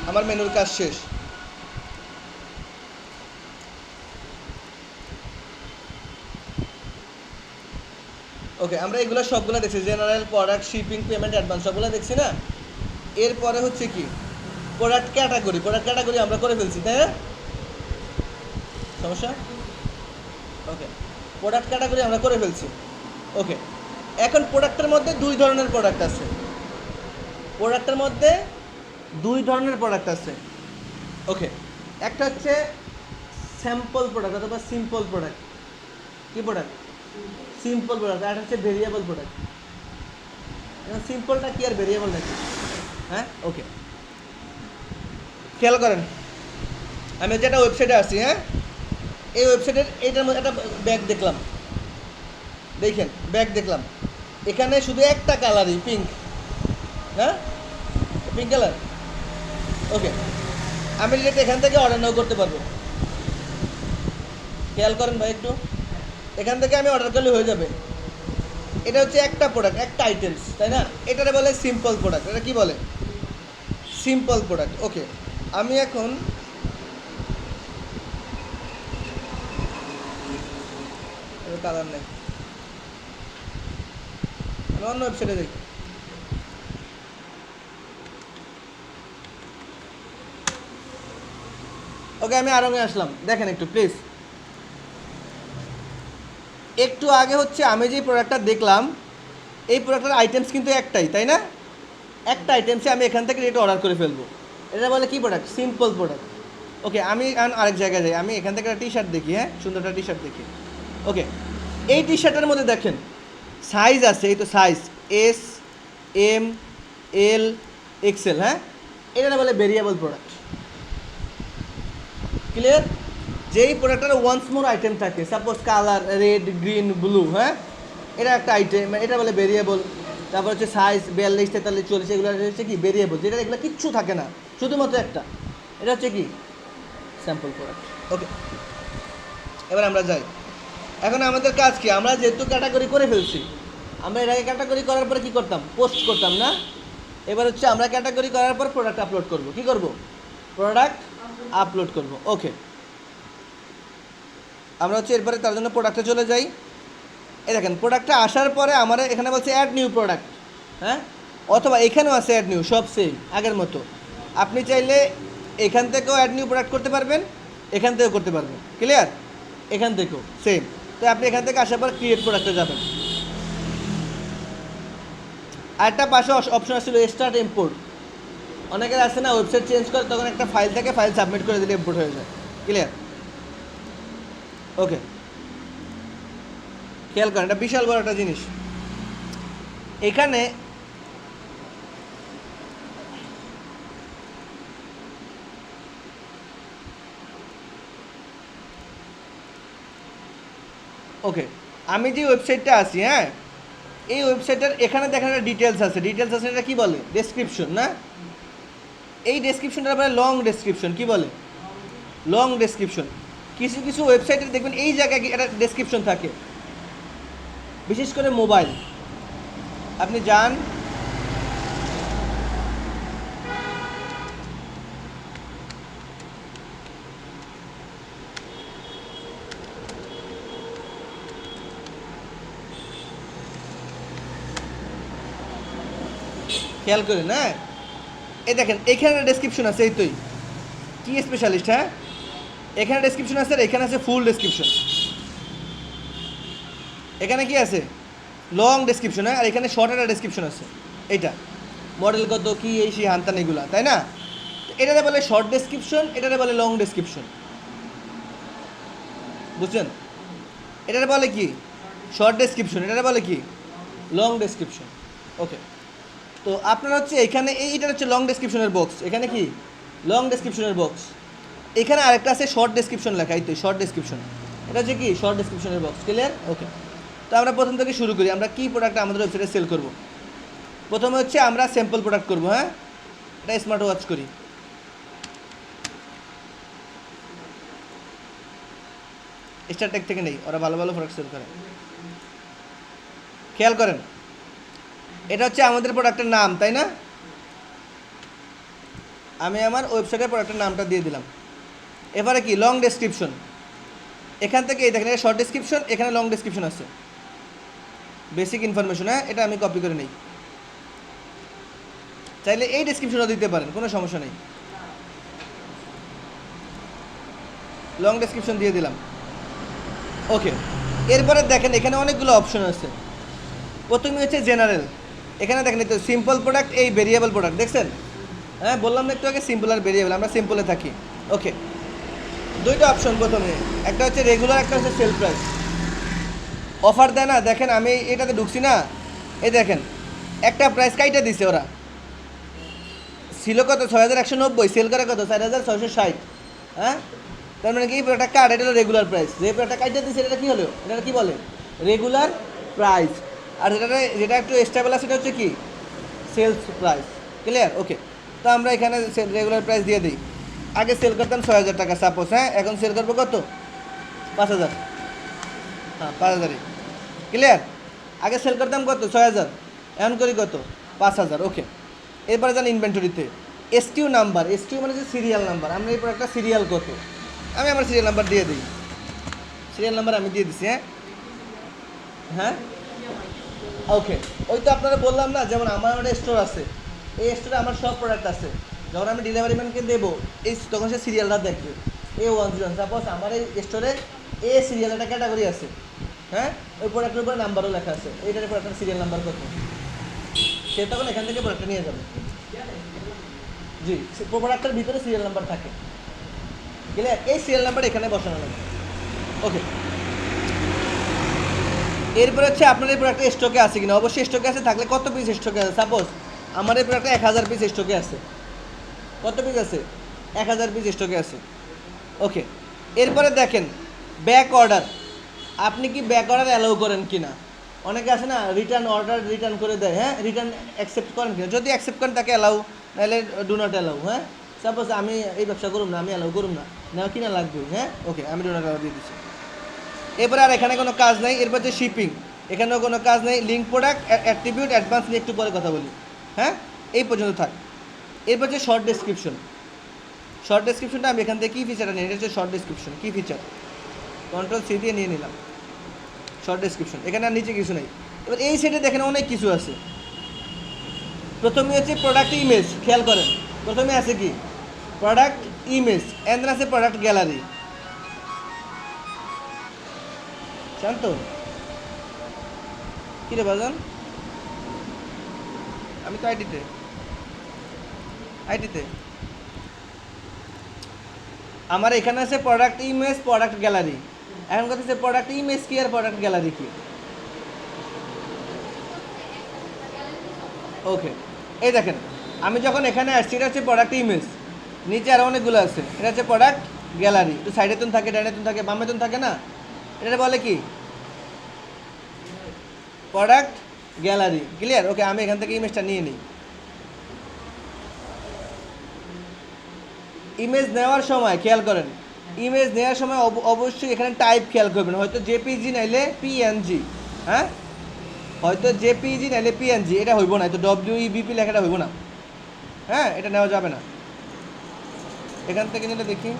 আমার মেনুর কাজ শেষ। ওকে, আমরা এগুলো সবগুলো দেখছি, general, product, shipping, payment, advance, সবগুলো দেখছি না? এরপরে হচ্ছে কি, প্রোডাক্ট ক্যাটাগরি, প্রোডাক্ট ক্যাটাগরি আমরা করে ফেলছি, তাই না? সমস্যা? ওকে, প্রোডাক্ট ক্যাটাগরি আমরা করে ফেলছি। ওকে, এখন প্রোডাক্টের মধ্যে 2 ধরনের প্রোডাক্ট আছে, প্রোডাক্টের মধ্যে 2 ধরনের প্রোডাক্ট আছে। ওকে, একটা হচ্ছে স্যাম্পল প্রোডাক্ট অথবা সিম্পল প্রোডাক্ট। কি প্রোডাক্ট? Simple product. আর হচ্ছে ভেরিয়েবল প্রোডাক্ট। সিম্পলটা কি আর ভেরিয়েবল নাকি? হ্যাঁ, ওকে, খেয়াল করেন, আমি যেটা ওয়েবসাইটে আসছি, হ্যাঁ, এই ওয়েবসাইটের এইটার মধ্যে একটা ব্যাগ দেখলাম, দেখেন ব্যাগ দেখলাম, এখানে শুধু একটা কালারই পিঙ্ক, হ্যাঁ, পিঙ্ক কালার। ওকে, আমি যেটা এখান থেকে অর্ডার নাও করতে পারবো, খেয়াল করেন ভাই একটু, এখান থেকে আমি অর্ডার করলে হয়ে যাবে। এটা হচ্ছে একটা প্রোডাক্ট, একটা আইটেমস, তাই না? এটারে বলে সিম্পল প্রোডাক্ট। এটা কি বলে? Simple product. ওকে, আমি এখন কালার নেই, আমি অন্য ওয়েবসাইটে দেখি। ওকে, আমি আরঙে আসলাম, দেখেন একটু প্লিজ। একটু আগে হচ্ছে আমি যে প্রোডাক্টটা দেখলাম, এই প্রোডাক্টের আইটেমস কিন্তু একটাই, তাই না? একটা আইটেমসে আমি এখান থেকে এটা অর্ডার করে ফেলবো। এটা বলে কি প্রোডাক্ট? Simple product. ওকে, আমি আরেক জায়গায় যাই, আমি এখান থেকে একটা টি শার্ট দেখি, হ্যাঁ, সুন্দর একটা টি শার্ট দেখি। ওকে, এই টি শার্টের মধ্যে দেখেন সাইজ আছে, এই তো সাইজ এস, এম, এল, এক্সেল, হ্যাঁ। এটা বলে ভেরিয়েবল প্রোডাক্ট। ক্লিয়ার? যেই প্রোডাক্টের ওয়ান্স মোর আইটেম থাকে, suppose colour red, green, blue, হ্যাঁ, এটা একটা আইটেম, এটা বলে ভেরিয়েবল। তারপর হচ্ছে সাইজ 42, 43, 44, এগুলো হচ্ছে কি ভেরিয়েবল, যেটা এগুলো কিচ্ছু থাকে না, শুধুমাত্র একটা, এটা হচ্ছে কি স্যাম্পল প্রোডাক্ট। ওকে, এবার আমরা যাই। এখন আমাদের কাজ কি, আমরা যেহেতু ক্যাটাগরি করে ফেলছি, আমরা এর আগে ক্যাটাগরি করার পরে কী করতাম? পোস্ট করতাম না? এবার হচ্ছে আমরা ক্যাটাগরি করার পর প্রোডাক্ট আপলোড করব। কি করব? প্রোডাক্ট আপলোড করব। ওকে, আমরা হচ্ছে এরপরে তার জন্য প্রোডাক্টে চলে যাই। এই দেখেন প্রোডাক্টটা আসার পরে আমার এখানে বলছে অ্যাড নিউ প্রোডাক্ট, হ্যাঁ, অথবা এখানেও আছে অ্যাড নিউ, সব সেম আগের মতো। আপনি চাইলে এখান থেকেও অ্যাড নিউ প্রোডাক্ট করতে পারবেন, এখান থেকেও করতে পারবেন। ক্লিয়ার? এখান থেকেও সেম। তো আপনি এখান থেকে আসার পর ক্রিয়েট প্রোডাক্টে যাবেন। আরেকটা পাশে অপশন আসছিল স্টার্ট ইম্পোর্ট। অনেকের আছে না, ওয়েবসাইট চেঞ্জ করে তখন একটা ফাইল থাকে, ফাইল সাবমিট করে দিলে ইম্পোর্ট হয়ে যায়। ক্লিয়ার? ওকে, খেয়াল করেন, এটা বিশাল বড় একটা জিনিস। এখানে ওকে, আমি যে ওয়েবসাইটটা আছি, হ্যাঁ, এই ওয়েবসাইটের এখানে দেখেন একটা ডিটেলস আছে, ডিটেলস আছে, এটা কি বলে? ডেসক্রিপশন, না? এই ডেসক্রিপশনটা বলে লং ডেসক্রিপশন। কি বলে? Long description. কিছু কিছু ওয়েবসাইটে দেখবেন এই জায়গায় একটা ডেসক্রিপশন থাকে, বিশেষ করে মোবাইল। আপনি যান, খেয়াল করেন, হ্যাঁ এই দেখেন এখানে ডেসক্রিপশন আছে, এই তোই কি স্পেশালিস্ট, হ্যাঁ এখানে ডেসক্রিপশন আছে আর এখানে আছে ফুল ডেসক্রিপশন। এখানে কি আছে লং ডেসক্রিপশন, হ্যাঁ আর এখানে শর্ট একটা ডেসক্রিপশন আছে। এইটা মডেল কত কি এই সেই হান্তান এগুলা, তাই না? এটাতে বলে শর্ট ডেসক্রিপশন, এটাতে বলে লং ডেসক্রিপশন, বুঝছেন? এটাতে বলে কি শর্ট ডেসক্রিপশন, এটাতে বলে কি লং ডেসক্রিপশন। ওকে, তো আপনার হচ্ছে এখানে এইটা হচ্ছে লং ডেসক্রিপশনের বক্স, এখানে কি লং ডেসক্রিপশনের বক্স, এখানে আরেকটা আছে শর্ট ডেসক্রিপশন লেখা, এই তো শর্ট ডেসক্রিপশন, এটা হচ্ছে কি শর্ট ডেসক্রিপশনের বক্স। ক্লিয়ার? ওকে, তো আমরা প্রথম থেকে শুরু করি। আমরা কি প্রোডাক্ট আমাদের ওয়েবসাইটে সেল করব? প্রথমে হচ্ছে আমরা স্যাম্পল প্রোডাক্ট করব, হ্যাঁ এটা স্মার্ট ওয়াচ করি। স্টারটেক থেকে নেই, ওরা ভালো ভালো প্রোডাক্ট সেল করে। খেয়াল করেন, এটা হচ্ছে আমাদের প্রোডাক্টের নাম, তাই না? আমি আমার ওয়েবসাইটের প্রোডাক্টের নামটা দিয়ে দিলাম। এবারে কি লং ডেসক্রিপশন, এখান থেকে এই দেখেন শর্ট ডেসক্রিপশন, এখানে লং ডেসক্রিপশন আছে, বেসিক ইনফরমেশন, হ্যাঁ এটা আমি কপি করে নিই। চাইলে এই ডেসক্রিপশনও দিতে পারেন, কোনো সমস্যা নেই। লং ডেসক্রিপশন দিয়ে দিলাম। ওকে, এরপরে দেখেন এখানে অনেকগুলো অপশন আছে। প্রথমে হচ্ছে জেনারেল, এখানে দেখেন তো সিম্পল প্রোডাক্ট, এই ভেরিয়েবল প্রোডাক্ট দেখছেন? হ্যাঁ বললাম না একটু আগে সিম্পল আর ভেরিয়েবল, আমরা সিম্পলে থাকি। ওকে, দুইটা অপশন, প্রথমে একটা হচ্ছে রেগুলার, একটা হচ্ছে সেল প্রাইস। অফার দেয় না, দেখেন আমি এটাতে ঢুকছি না, এই দেখেন একটা প্রাইস কাইটা দিছে ওরা, ছিল কত 6190, সেল করে কত 4660, হ্যাঁ তার মানে কি প্রোডাক্ট কার্ড, এটা হলো রেগুলার প্রাইস। যে প্রোডাক্ট কাইটা দিছে এটা কি হলো, এটা কি বলে রেগুলার প্রাইস। আর যেটা একটু স্টেবল আছে সেটা হচ্ছে কি সেলস প্রাইস। ক্লিয়ার? ওকে, তো আমরা এখানে রেগুলার প্রাইস দিয়ে দিই। আগে সেল করতাম 6000 টাকা সাপোজ, হ্যাঁ এখন সেল করবো কত 5000, হ্যাঁ 5000। ক্লিয়ার? আগে সেল করতাম কত 6000, এখন করি কত 5000। ওকে, এরপরে যান ইনভেন্টরিতে, এসটিউ নাম্বার, এসটিউ মানে যে সিরিয়াল নাম্বার, আমরা এই প্রোডাক্টটা সিরিয়াল কত, আমি আমার সিরিয়াল নাম্বার দিয়ে দিই। সিরিয়াল নাম্বার আমি দিয়ে দিচ্ছি, হ্যাঁ হ্যাঁ ওকে। ওই তো আপনারা বললাম না, যেমন আমার একটা স্টোর আছে, এই স্টোরে আমার সব প্রোডাক্ট আছে, যখন আমি ডেলিভারি ম্যানকে দেবো এই তখন সে সিরিয়ালটা দেখবে A101। সাপোজ আমার এই স্টোরে এ সিরিয়াল একটা ক্যাটাগরি আছে, হ্যাঁ ওই প্রোডাক্টের উপরে নাম্বারও লেখা আছে, এইটার উপর একটা সিরিয়াল নাম্বার কত, সে তখন এখান থেকে প্রোডাক্টটা নিয়ে যাবে। জি, প্রোডাক্টের ভিতরে সিরিয়াল নাম্বার থাকে, গেলে এই সিরিয়াল নাম্বার এখানে বসানো লাগবে। ওকে, এরপরে হচ্ছে আপনার এই প্রোডাক্টটা স্টকে আছে কিনা, অবশ্যই স্টকে আছে, থাকলে কত পিস স্টকে আছে। সাপোজ আমার এই প্রোডাক্টটা 1000 পিস স্টকে আছে, কত পিস আছে 1000 পিস স্টকে আছে। ওকে, এরপরে দেখেন ব্যাক অর্ডার, আপনি কি ব্যাক অর্ডার অ্যালাউ করেন কিনা? অনেকে আছে না রিটার্ন অর্ডার রিটার্ন করে দেয়, হ্যাঁ রিটার্ন অ্যাকসেপ্ট করেন কিনা? যদি অ্যাকসেপ্ট করেন তাকে অ্যালাউ, নাহলে ডু নট অ্যালাউ। হ্যাঁ সাপোজ আমি এই ব্যবসা করুম না, আমি অ্যালাউ করুম না, নেওয়া কিনা লাগবে, হ্যাঁ ওকে আমি ডু নট অ্যালাউ দিয়ে দিচ্ছি। এরপরে আর এখানে কোনো কাজ নেই। এরপর যে শিপিং, এখানেও কোনো কাজ নেই। লিঙ্ক প্রোডাক্ট অ্যাট্রিবিউট অ্যাডভান্স নিয়ে একটু পরে কথা বলি, হ্যাঁ এই পর্যন্ত থাক। এরপর যে শর্ট ডেসক্রিপশন, শর্ট ডেসক্রিপশনটা আমি এখান থেকে কী ফিচারটা নিই, এটা হচ্ছে শর্ট ডেসক্রিপশন। কী ফিচার, কন্ট্রোল-C দিয়ে নিয়ে নিলাম শর্ট ডেসক্রিপশন, এখানে আর নিচে কিছু নেই। এবার এই সাইডে দেখেন অনেক কিছু আছে। প্রথমে হচ্ছে প্রোডাক্ট ইমেজ, খেয়াল করেন প্রথমে আছে কি প্রোডাক্ট ইমেজ, এন্ড আছে প্রোডাক্ট গ্যালারি। শান্ত কী রে বাজান, আমি তো আইটিতে আমার এখানে আছে প্রোডাক্ট ইমেজ প্রোডাক্ট গ্যালারি। এখন কথা হচ্ছে প্রোডাক্ট ইমেজ কি আর প্রোডাক্ট গ্যালারি কি। ওকে, এই দেখেন আমি যখন এখানে আসছি, এটা হচ্ছে প্রোডাক্ট ইমেজ, নিচে আরও অনেকগুলো আছে, এটা হচ্ছে প্রোডাক্ট গ্যালারি। তো সাইডে তুন থাকে, ডাইনে তুন থাকে, বামে তুন থাকে না, এটা বলে কি প্রোডাক্ট গ্যালারি। ক্লিয়ার? ওকে, আমি এখান থেকে ইমেজটা নিয়ে নিই। ইমেজ নেওয়ার সময় খেয়াল করেন ইমেজ নেওয়ার সময় অবশ্যই এখানে টাইপ খেয়াল করবেন, হয়তো জেপিজি নাইলে পিএনজি, হ্যাঁ হয়তো জেপিজি নাইলে পিএনজি, এটা হইব না, তো ডব্লিউইবিপি লেখাটা হইব না, হ্যাঁ এটা নেওয়া যাবে না। এখান থেকে নিলে দেখি,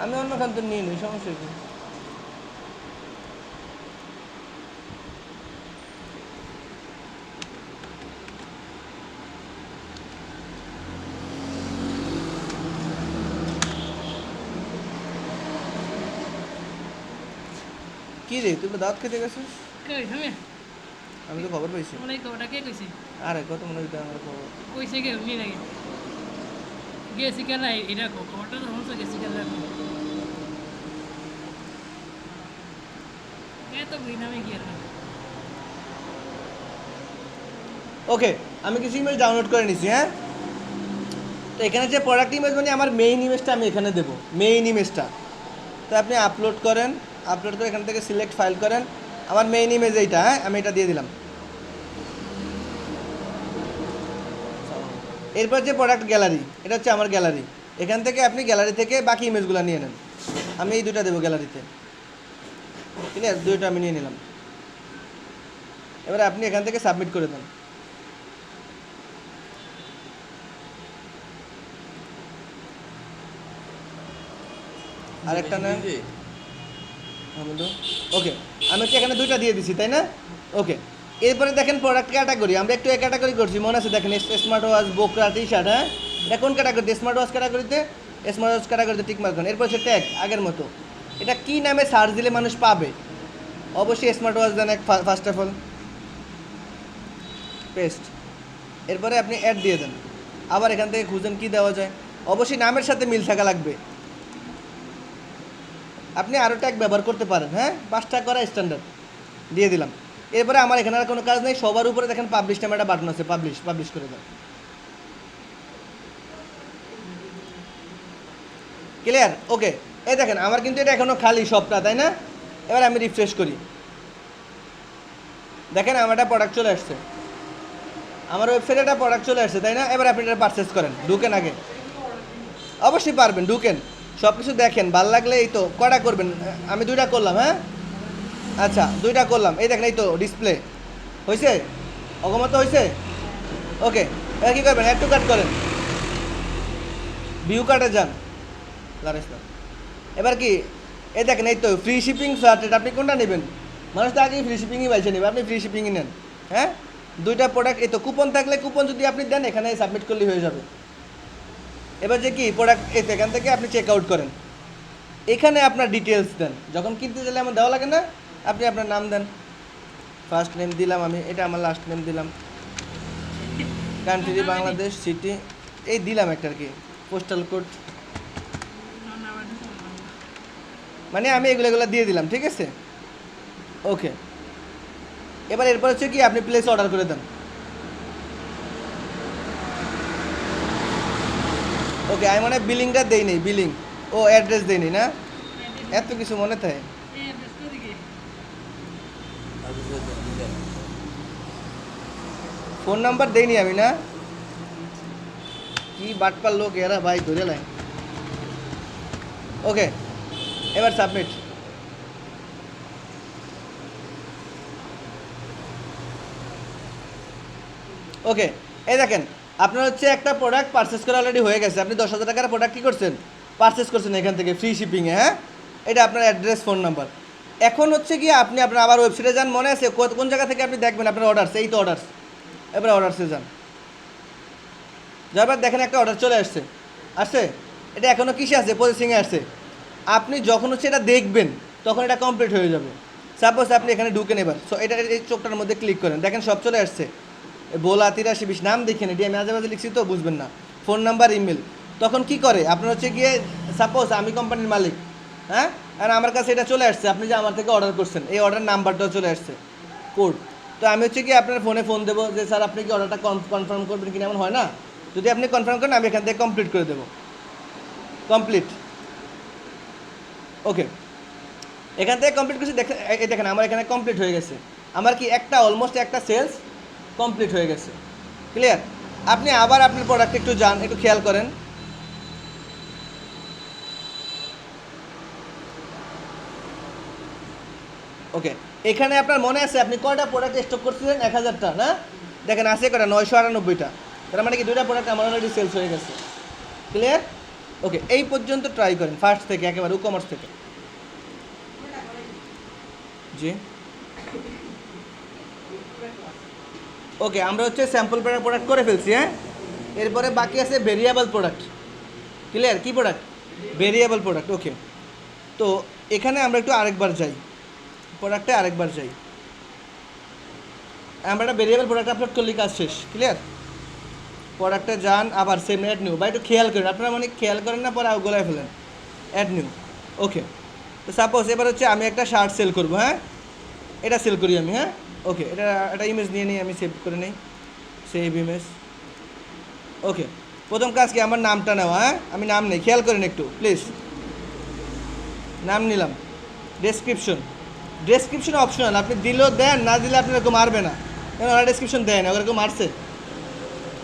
আমি অন্যখান থেকে নিয়ে নিই, সমস্যা কি? কি রে তুই দাঁত খেতে গেছিস? আমি তো খবর পাইছি। আরে কত মনে হইতে আমার খবর কইছে কে নি লাগে গেছি কেন এটা খবরটা তো হচ্ছে গেছি কেন এত বিনামে কি আর ওকে, আমি কিছু ইমেজ ডাউনলোড করে নিছি, হ্যাঁ তো এখানে যে প্রোডাক্ট ইমেজ মানে আমার মেইন ইমেজটা আমি এখানে দেবো, মেইন ইমেজটা। তো আপনি আপলোড করেন, আপলোড করে এখান থেকে সিলেক্ট ফাইল করেন, আমার মেইন ইমেজ এইটা, হ্যাঁ আমি এটা দিয়ে দিলাম। এরপর যে প্রোডাক্ট গ্যালারি, এটা হচ্ছে আমার গ্যালারি, এখান থেকে আপনি গ্যালারি থেকে বাকি ইমেজগুলো নিয়ে নেন। আমি এই দুটো দেবো গ্যালারিতে, ঠিক আছে, দুটো আমি নিয়ে নিলাম। এবারে আপনি এখান থেকে সাবমিট করে দেন। আরেকটা নেন, ওকে আমি হচ্ছে এখানে দুইটা দিয়ে দিছি, তাই না? ওকে, এরপরে দেখেন প্রোডাক্ট ক্যাটাগরি, আমরা একটু ক্যাটাগরি করছি, মনে আছে দেখেন, স্মার্ট ওয়াচ, বোকরা, টি শার্ট, হ্যাঁ এটা কোন ক্যাটাগরিতে? স্মার্ট ওয়াচ ক্যাটাগরিতে, স্মার্ট ওয়াচ ক্যাটাগরিতে টিক মার্ক করেন। এরপর হচ্ছে ট্যাগ, আগের মতো, এটা কি নামে সার্চ দিলে মানুষ পাবে? অবশ্যই স্মার্ট ওয়াচ দেন এক, ফার্স্ট অফ অল পেস্ট। এরপরে আপনি অ্যাড দিয়ে দেন, আবার এখান থেকে খুঁজেন কি দেওয়া যায়, অবশ্যই নামের সাথে মিল থাকা লাগবে। আপনি আরও ট্যাগ ব্যবহার করতে পারেন, হ্যাঁ 5টা করা স্ট্যান্ডার্ড দিয়ে দিলাম। এরপরে আমার এখানে আর কোনো কাজ নেই, সবার উপরে দেখেন পাবলিশ নামে একটা বাটন আছে, পাবলিশ করে দেন। ক্লিয়ার? ওকে, এই দেখেন আমার কিন্তু এটা এখনও খালি সবটা, তাই না? এবার আমি রিফ্রেশ করি, দেখেন আমার একটা প্রোডাক্ট চলে আসছে, আমার ওয়েবসাইটে একটা প্রোডাক্ট চলে আসছে, তাই না? এবার আপনি এটা পারচেস করেন, ঢুকেন আগে, অবশ্যই পারবেন, ঢুকেন, সব কিছু দেখেন, ভালো লাগলে এই তো কটা করবেন, আমি 2টা করলাম, হ্যাঁ আচ্ছা 2টা করলাম, এই দেখেন এই তো ডিসপ্লে হয়েছে, অগমত হয়েছে। ওকে, এবার কী করবেন, অ্যাড টু কাট করেন, ভিউ কার্টে যান, লারেস না। এবার কি এই দেখেন এই তো ফ্রি শিপিং ফ্ল্যাটেড, আপনি কোনটা নেবেন? মানুষ তো আগেই ফ্রি শিপিংই বাইছে নেবে, আপনি ফ্রি শিপিংই নেন, হ্যাঁ 2টা প্রোডাক্ট, এই তো কুপন থাকলে কুপন যদি আপনি দেন এখানে সাবমিট করলেই হয়ে যাবে। এবার যে কি প্রোডাক্ট, এই তো এখান থেকে আপনি চেক আউট করেন, এখানে আপনার ডিটেলস দেন, যখন কিনতে গেলে আমার দেওয়া লাগে না, আপনি আপনার নাম দেন, ফার্স্ট নেম দিলাম আমি, এটা আমার লাস্ট নেম দিলাম, কান্ট্রি বাংলাদেশ, সিটি এই দিলাম একটা আর কি, পোস্টাল কোড, মানে আমি এগুলো দিয়ে দিলাম, ঠিক আছে। ওকে, এরপর হচ্ছে কি আপনি প্লেস অর্ডার করে দেন। ওকে, আমি মানে বিলিংটা দেই নেই, বিলিং ও অ্যাড্রেস দেই নি না, এত কিছু মনে থাকে, ফোন নাম্বার দেইনি আমি না, কি বাটপার লোক এরা ভাই, ধরে লাই। ওকে, এবার সাবমিট। ওকে, এই দেখেন আপনার হচ্ছে একটা প্রোডাক্ট পারচেস করা অলরেডি হয়ে গেছে, আপনি 10,000 টাকার প্রোডাক্ট কী করছেন, পারচেস করছেন এখান থেকে ফ্রি শিপিংয়ে, হ্যাঁ এটা আপনার অ্যাড্রেস, ফোন নাম্বার। এখন হচ্ছে কি আপনি আপনার আবার ওয়েবসাইটে যান, মনে আছে কোন জায়গা থেকে আপনি দেখবেন আপনার অর্ডারস, এই তো অর্ডারস, এবার অর্ডারসে যান, যাবার দেখেন একটা অর্ডার চলে আসছে, আসছে, এটা এখনও কিসে আছে, প্রসেসিংয়ে আসছে। আপনি যখন হচ্ছে এটা দেখবেন তখন এটা কমপ্লিট হয়ে যাবে। সাপোজ আপনি এখানে ঢুকেন, এবার সো এটা এই চোখটার মধ্যে ক্লিক করেন, দেখেন সব চলে আসছে, বোলা 8320 নাম দেখেন, এটি আমি মাঝে মাঝে লিখছি তো বুঝবেন না, ফোন নাম্বার, ইমেল। তখন কি করে আপনার হচ্ছে গিয়ে, সাপোজ আমি কোম্পানির মালিক, হ্যাঁ আর আমার কাছে এটা চলে আসছে, আপনি যে আমার থেকে অর্ডার করছেন এই অর্ডার নাম্বারটাও চলে আসছে, কোড। তো আমি হচ্ছে কি আপনার ফোনে ফোন দেবো যে স্যার আপনি কি অর্ডারটা কনফার্ম করবেন কিনা, এমন হয় না? যদি আপনি কনফার্ম করেন আমি এখান থেকে কমপ্লিট করে দেবো, কমপ্লিট। ওকে, এখান থেকে কমপ্লিট করছি, দেখেন আমার এখানে কমপ্লিট হয়ে গেছে, আমার কি একটা অলমোস্ট একটা সেলস কমপ্লিট হয়ে গেছে। ক্লিয়ার? আপনি আবার আপনার প্রোডাক্ট একটু যান, একটু খেয়াল করেন, ওকে, এখানে আপনার মনে আছে আপনি কয়টা প্রোডাক্ট স্টক করছিলেন? 1000টা না? দেখেন আছে কয়টা? 998টা। তার মানে কি 2টা প্রোডাক্ট আমার অলরেডি সেলস হয়ে গেছে। ক্লিয়ার? ওকে, এই পর্যন্ত ট্রাই করেন ফার্স্ট থেকে একেবারে ই-কমার্স থেকে। জি ওকে, আমরা হচ্ছে স্যাম্পল প্রোডাক্ট করে ফেলছি। হ্যাঁ, এরপরে বাকি আছে ভেরিয়েবল প্রোডাক্ট। ক্লিয়ার? কি প্রোডাক্ট? Variable product. ওকে, তো এখানে আমরা একটু আরেকবার যাই, প্রোডাক্টে আরেকবার যাই। আমরা একটা ভেরিয়েবল প্রোডাক্ট আপলোড করলে কাজ শেষ। ক্লিয়ার? প্রোডাক্টে যান, আবার সেম অ্যাড নিউ, বা একটু খেয়াল করেন, আপনারা মানে খেয়াল করেন না, পরে গোলায় ফেলেন। Add new. ওকে, তো সাপোজ এবার হচ্ছে আমি একটা শার্ট সেল করবো। হ্যাঁ, এটা সেল করি আমি। হ্যাঁ, ওকে, এটা একটা ইমেজ নিয়ে নিই, আমি সেভ করে নিই, সেভ ইমেজ। ওকে, প্রথম কাজ কি? আমার নামটা নেওয়া। হ্যাঁ, আমি নাম নেই, খেয়াল করেন একটু প্লিজ। নাম নিলাম। ডেসক্রিপশন, ডেসক্রিপশন অপশনাল, আপনি দিলেও দেন, না দিলে আপনি এরকম মারবে না, কেন ওরা ডেসক্রিপশন দেয় না, ওরকম মারছে।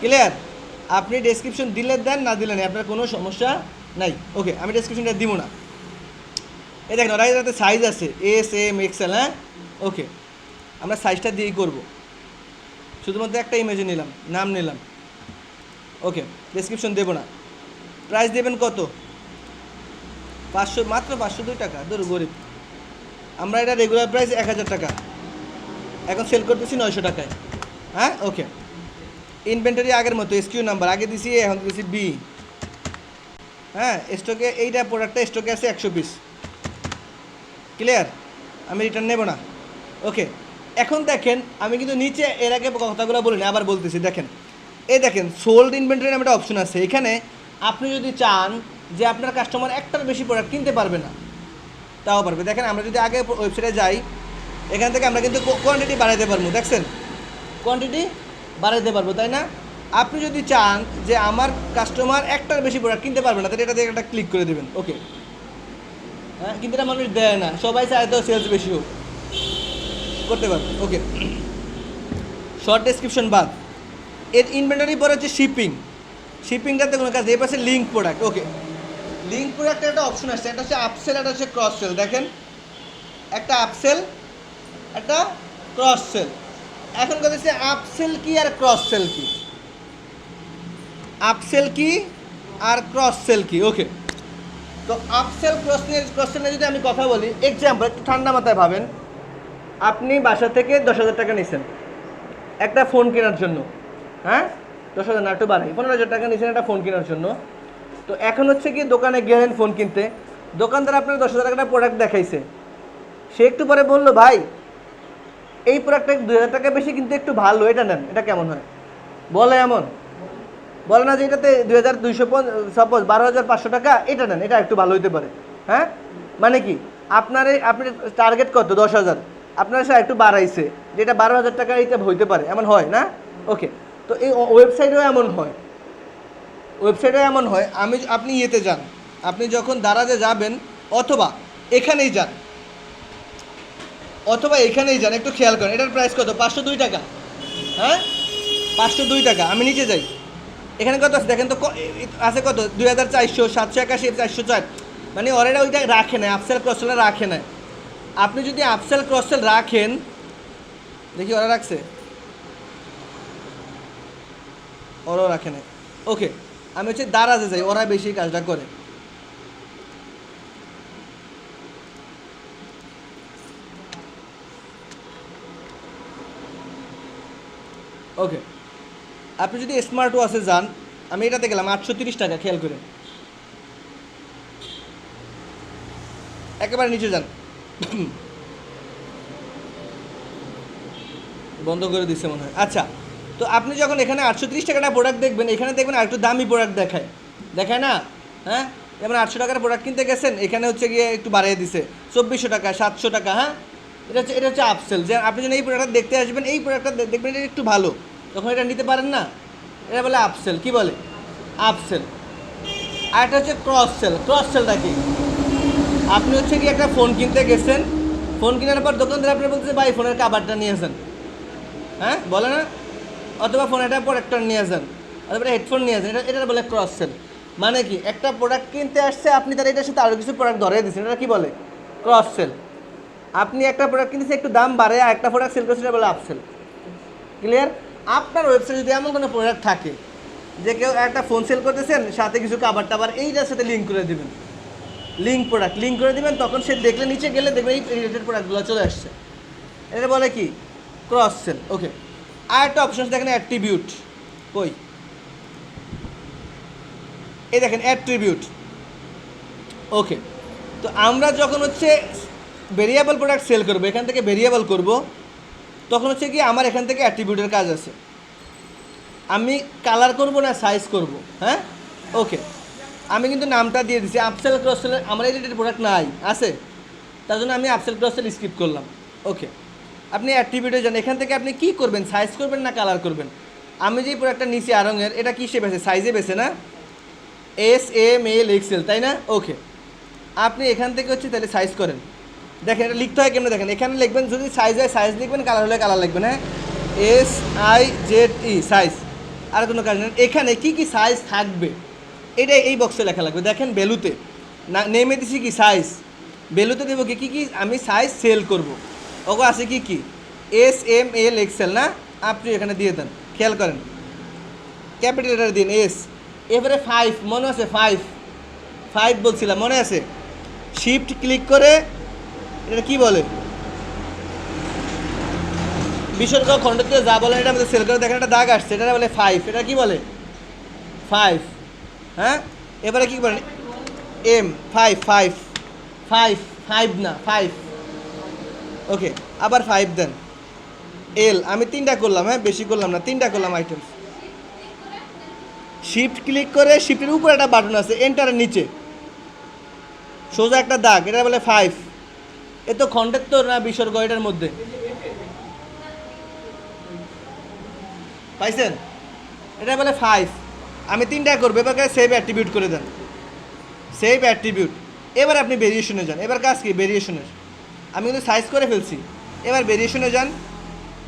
ক্লিয়ার? আপনি ডেসক্রিপশন দিলে দেন, না দিলে নেই, আপনার কোনো সমস্যা নাই। ওকে, আমি ডেসক্রিপশনটা দিব না। এই দেখেন ওরা এটাতে সাইজ আছে এস, এম, এক্সেল। হ্যাঁ, ওকে, আমরা সাইজটা দিয়েই করব। শুধুমাত্র একটা ইমেজে নিলাম, নাম নিলাম। ওকে, ডেসক্রিপশন দেবো না। প্রাইস দেবেন কত? 500, মাত্র 502 টাকা। ধরো গরিব, আমরা এটা রেগুলার প্রাইস 1000 টাকা, এখন সেল করতেছি 900 টাকায়। হ্যাঁ, ওকে, ইনভেন্টরি আগের মতো, এসকিউ নাম্বার আগে দিছি এ, এখন দিছি বি। হ্যাঁ, স্টকে এইটা প্রোডাক্টটা স্টকে আছে 100 পিস। ক্লিয়ার? আমি রিটার্ন নেব না। ওকে, এখন দেখেন আমি কিন্তু নিচে এর আগে কথাগুলো বলিনি, আবার বলতেছি। দেখেন, এই দেখেন সোল্ড ইনভেন্টরি নামে একটা অপশন আছে। এখানে আপনি যদি চান যে আপনার কাস্টমার একটার বেশি প্রোডাক্ট কিনতে পারবে না, তাও পারবে। দেখেন আমরা যদি আগে ওয়েবসাইটে যাই, এখান থেকে আমরা কিন্তু কোয়ান্টিটি বাড়াইতে পারবো। দেখছেন, কোয়ান্টিটি বাড়াইতে পারবো, তাই না? আপনি যদি চান যে আমার কাস্টমার একটার বেশি প্রোডাক্ট কিনতে পারবে না, তাহলে এটাতে একটা ক্লিক করে দেবেন। ওকে, হ্যাঁ, কিন্তু এটা মানুষ দেয় না, সবাই চায় তো সেলস বেশি হোক, করতে পারবে। ওকে, শর্ট ডেসক্রিপশন বাদ। এর ইনভেন্টরি পরে হচ্ছে শিপিং, শিপিংটাতে কোনো কাজ। এই পাশে লিঙ্ক প্রোডাক্ট। ওকে, লিঙ্ক প্রোডাক্টের একটা অপশন আসছে, একটা হচ্ছে আপসেল, একটা হচ্ছে ক্রস সেল। দেখেন, একটা আপসেল, একটা ক্রস সেল। এখন কথা হচ্ছে আপসেল কি আর ক্রস সেল কি, আপসেল কি আর ক্রস সেল কি। ওকে, তো আপসেল ক্রস সেল নিয়ে যদি আমি কথা বলি, এক্সাম্পল একটু ঠান্ডা মাথায় ভাবেন। আপনি বাসা থেকে 10,000 টাকা নিয়েছেন একটা ফোন কেনার জন্য। হ্যাঁ, 10,000 না, একটু বাড়াই, 15,000 টাকা নিয়েছেন একটা ফোন কেনার জন্য। তো এখন হচ্ছে কি দোকানে গেলেন ফোন কিনতে, দোকানদার আপনার 10,000 টাকাটা প্রোডাক্ট দেখাইছে। সে একটু পরে বললো, ভাই এই প্রোডাক্টটা 2,000 টাকা বেশি কিন্তু একটু ভালো, এটা নেন, এটা কেমন হয়? বলে এমন? বলে না যে এটাতে 2,200, সাপোজ 12,500 টাকা, এটা নেন, এটা একটু ভালো হইতে পারে। হ্যাঁ, মানে কি আপনার টার্গেট কত? 10,000, আপনার সে একটু বাড়াইছে, যেটা 12,000 টাকা এটা হইতে পারে, এমন হয় না? ওকে, তো এই ওয়েবসাইটেও এমন হয়, ওয়েবসাইটেও এমন হয়। আপনি ইয়েতে যান, আপনি যখন দারাজে যাবেন, অথবা এখানেই যান, অথবা এখানেই যান, একটু খেয়াল করেন এটার প্রাইস কত? 502 টাকা। হ্যাঁ, 502 টাকা। আমি নিচে যাই, এখানে কত আছে দেখেন তো, আছে কত? 2,400, 781, 404। মানে ওরা ওইটা রাখে না, আপসেল ক্রসসেল রাখে না। আপনি যদি আপসেল ক্রসসেল রাখেন, দেখি ওরা রাখছে, ওরাও রাখে না। ওকে, আমি হচ্ছে দারাজে যাই, ওরা বেশি কাজটা করে। ওকে, আপনি যদি স্মার্ট ওয়াচে যান, আমি এটাতে গেলাম 830 টাকা, খেয়াল করে একেবারে নিচে যান, বন্ধ করে দিচ্ছে মনে হয়। আচ্ছা, তো আপনি যখন এখানে 830 টাকাটা প্রোডাক্ট দেখবেন, এখানে দেখবেন আর একটু দামি প্রোডাক্ট দেখায়, দেখায় না? হ্যাঁ, যেমন 800 টাকার প্রোডাক্ট কিনতে গেছেন, এখানে হচ্ছে গিয়ে একটু বাড়িয়ে দিছে 2,400 টাকা, 700 টাকা। হ্যাঁ, এটা হচ্ছে আপসেল। যে আপনি যখন এই প্রোডাক্টটা দেখতে আসবেন, এই প্রোডাক্টটা দেখবেন এটা একটু ভালো, তখন এটা নিতে পারেন না, এটা বলে আপসেল। কি বলে? আপসেল। আর একটা হচ্ছে ক্রস সেল। ক্রস সেলটা কি? আপনি হচ্ছে কি একটা ফোন কিনতে গেছেন, ফোন কেনার পর দোকানদার আপনার বলতেছে, ভাই ফোনের কাভারটা নিয়ে আসেন। হ্যাঁ, বলে না? অথবা ফোন একটা প্রোডাক্টর নিয়ে আসেন, অথবা হেডফোন নিয়ে আসেন, এটা বলে ক্রস সেল। মানে কি একটা প্রোডাক্ট কিনতে আসছে, আপনি তার এটার সাথে আরও কিছু প্রোডাক্ট ধরে দিচ্ছেন, এটা কি বলে? Cross sell. আপনি একটা প্রোডাক্ট কিনতেছে একটু দাম বাড়ে, আর একটা প্রোডাক্ট সেল করছে, এটা বলে আপসেল। ক্লিয়ার? আপনার ওয়েবসাইটে যদি এমন কোনো প্রোডাক্ট থাকে যে কেউ একটা ফোন সেল করতেছেন, সাথে কিছু কাবার টাবার এইটার সাথে লিঙ্ক করে দেবেন, লিঙ্ক করে দিবেন, তখন সে দেখলে নিচে গেলে দেখবে এই রিলেটেড প্রোডাক্টগুলো চলে আসছে। এটা বলে কি? Cross sell. ওকে, আর একটা অপশন দেখেন অ্যাট্রিবিউট। কই? এই দেখেন অ্যাট্রিবিউট। ওকে, তো আমরা যখন হচ্ছে ভেরিয়েবল প্রোডাক্ট সেল করবো, এখান থেকে ভেরিয়েবল করব, তখন হচ্ছে কি আমার এখান থেকে অ্যাট্রিবিউটের কাজ আছে। আমি কালার করব না সাইজ করব, হ্যাঁ? ওকে, আমি কিন্তু নামটা দিয়ে দিচ্ছি আপসেল ক্রস সেল। আমার এই রিলেটেড প্রোডাক্ট নাই, আছে, তার জন্য আমি আপসেল ক্রস সেল স্কিপ করলাম। ওকে, আপনি অ্যাট্রিবিউটে যান, এখান থেকে আপনি কি করবেন, সাইজ করবেন না কালার করবেন? আমি যেই প্রোডাক্টটা নিচে আরঙের, এটা কিসে বেছে? সাইজে বেছে না? SML XL, তাই না? ওকে, আপনি এখান থেকে হচ্ছে তাহলে সাইজ করেন। দেখেন এটা লিখতে হয় কেমন, দেখেন এখানে লিখবেন, যদি সাইজ হয় সাইজ লিখবেন, কালার হলে কালার লিখবেন, হ্যাঁ? SIZE সাইজ, আর কোনো কাজ নেই। এখানে কি কি সাইজ থাকবে এটা এই বক্সে লেখা লাগবে। দেখেন বেলুতে না নেমে দিছি কি সাইজ, বেলুতে দেবো কি কি আমি সাইজ সেল করব, ওগো আছে কি কি SML XL না? আপনি এখানে দিয়ে দেন, খেয়াল করেন, ক্যাপিটাল লেটার দিন এস, এবারে 5, মনে আছে 5 বলছিলাম, মনে আছে? শিফট ক্লিক করে এটা কি বলে, বিসর্গ খণ্ডতে যা বলে এটা আমাদের সেল করে, দেখেন একটা দাগ আসছে, এটা বলে 5, এটা কি বলে 5, হ্যাঁ? এবারে কি বলেন M 5 না 5, ওকে, আবার 5 দেন। এল আমি 3টা করলাম, হ্যাঁ বেশি করলাম না, 3টা করলাম আইটেমস। শিফট ক্লিক করে শিফটের উপরে একটা বাটন আছে, এন্টারের নিচে সোজা একটা দাগ, এটা বলে 5। এ তো খণ্ডের তো না বিসর্গ এটার মধ্যে, পাইছেন? এটা বলে 5। আমি 3টা করবো, এবার সেভ অ্যাট্রিবিউট করে দেন, সেভ অ্যাট্রিবিউট। এবার আপনি ভেরিয়েশনে যান, এবার কাজ কি ভেরিয়েশনের, আমি কিন্তু সাইজ করে ফেলছি। এবার ভেরিয়েশনে যান,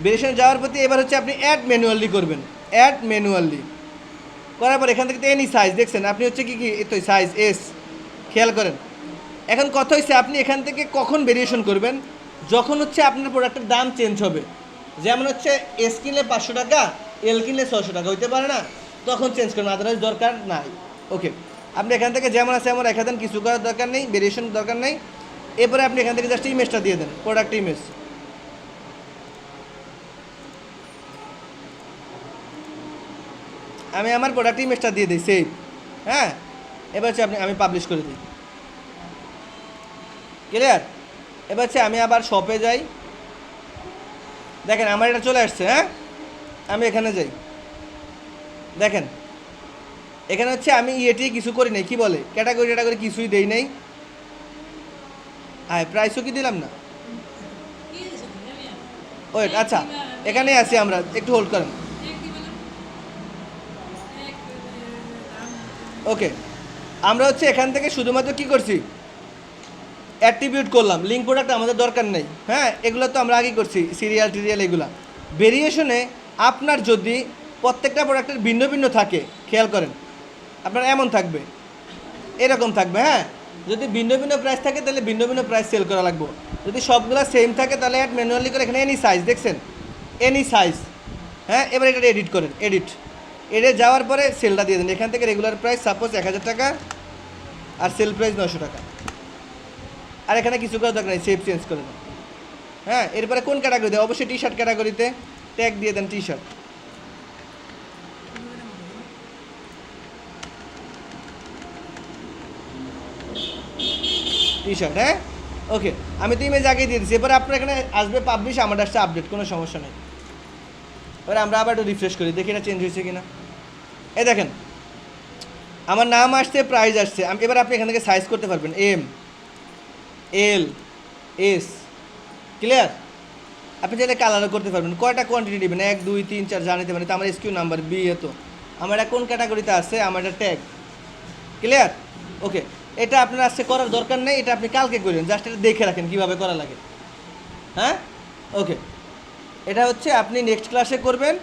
ভেরিয়েশনে যাওয়ার প্রতি এবার হচ্ছে আপনি অ্যাড ম্যানুয়ালি করবেন, অ্যাড ম্যানুয়ালি করার পর এখান থেকে এনি সাইজ দেখছেন, আপনি হচ্ছে কি কি তো সাইজ এস, খেয়াল করেন। এখন কথা হচ্ছে আপনি এখান থেকে কখন ভেরিয়েশন করবেন, যখন হচ্ছে আপনার প্রোডাক্টের দাম চেঞ্জ হবে। যেমন হচ্ছে এস কিনলে 500 টাকা, এল কিনলে 600 টাকা হইতে পারে না, তখন চেঞ্জ করবেন, আদারওয়াইজ দরকার নাই। ওকে, আপনি এখান থেকে যেমন আছে এমন রেখে দেন, কিছু করার দরকার নেই, ভেরিয়েশন দরকার নেই। এরপরে আপনি এখান থেকে জাস্ট ইমেজটা দিয়ে দেন, প্রোডাক্ট ইমেজ। আমি আমার প্রোডাক্ট ইমেজটা দিয়ে দিই, সেভ, হ্যাঁ? এবার হচ্ছে আমি পাবলিশ করে দিই, ক্লিয়ার? এবার হচ্ছে আমি আবার শপে যাই, দেখেন আমার এটা চলে আসছে, হ্যাঁ? আমি এখানে যাই, দেখেন এখানে হচ্ছে আমি ইয়েটি কিছু করি নাই, কি বলে ক্যাটাগরি কিছুই দেই নাই, হ্যাঁ প্রাইসও কি দিলাম না, ওয়েট, আচ্ছা এখানেই আছি আমরা, একটু হোল্ড করেন। ওকে, আমরা হচ্ছে এখান থেকে শুধুমাত্র কি করছি, অ্যাট্রিবিউট করলাম, লিঙ্ক প্রোডাক্ট আমাদের দরকার নেই, হ্যাঁ? এগুলো তো আমরা আগেই করছি, সিরিয়াল টিরিয়াল এগুলা। ভেরিয়েশনে আপনার যদি প্রত্যেকটা প্রোডাক্টের ভিন্ন ভিন্ন থাকে, খেয়াল করেন, আপনার এমন থাকবে, এরকম থাকবে, হ্যাঁ? যদি ভিন্ন ভিন্ন প্রাইস থাকে তাহলে ভিন্ন ভিন্ন প্রাইস সেল করা লাগবে। যদি সবগুলো সেম থাকে তাহলে অ্যাড ম্যানুয়ালি করে এখানে এনি সাইজ দেখছেন, এনি সাইজ, হ্যাঁ? এবার এটা এডিট করেন, এডে যাওয়ার পরে সেলটা দিয়ে দেন, এখান থেকে রেগুলার প্রাইস সাপোজ 1000 টাকা, আর সেল প্রাইস 900 টাকা, আর এখানে কিছু করার দরকার নেই, সেভ চেঞ্জ করে দেন, হ্যাঁ? এরপরে কোন ক্যাটাগরি দেয়, অবশ্যই টি শার্ট ক্যাটাগরিতে ট্যাগ দিয়ে দেন, টি শার্ট, হ্যাঁ? ওকে, আমি তো ইমেজ আগেই দিয়ে দিচ্ছি। এবার আপনার এখানে আসবে পাবলিশ, আমার আসছে আপডেট, কোনো সমস্যা নেই। এবার আমরা আবার একটু রিফ্রেশ করি, দেখি এটা চেঞ্জ হয়েছে কিনা। এই দেখেন আমার নাম আসছে, প্রাইস আসছে। এবার আপনি এখান থেকে সাইজ করতে পারবেন, ML, S, ক্লিয়ার? আপনি চাইলে কালারও করতে পারবেন, কয়টা কোয়ান্টিটি নেবেন, 1 2 3 4 জানিতে পারেন, তো আমার SKU নাম্বার বি, এত আমার এটা কোন ক্যাটাগরিতে আছে, আমার এটা ট্যাগ, ক্লিয়ার? ওকে, এটা আপনার আজকে করার দরকার নেই, এটা আপনি কালকে করবেন, জাস্ট এটা দেখে রাখেন কীভাবে করা লাগে, হ্যাঁ? ওকে, এটা হচ্ছে আপনি নেক্সট ক্লাসে করবেন,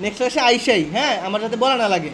নেক্সট ক্লাসে আইসাই, হ্যাঁ? আমার যাতে বলা না লাগে।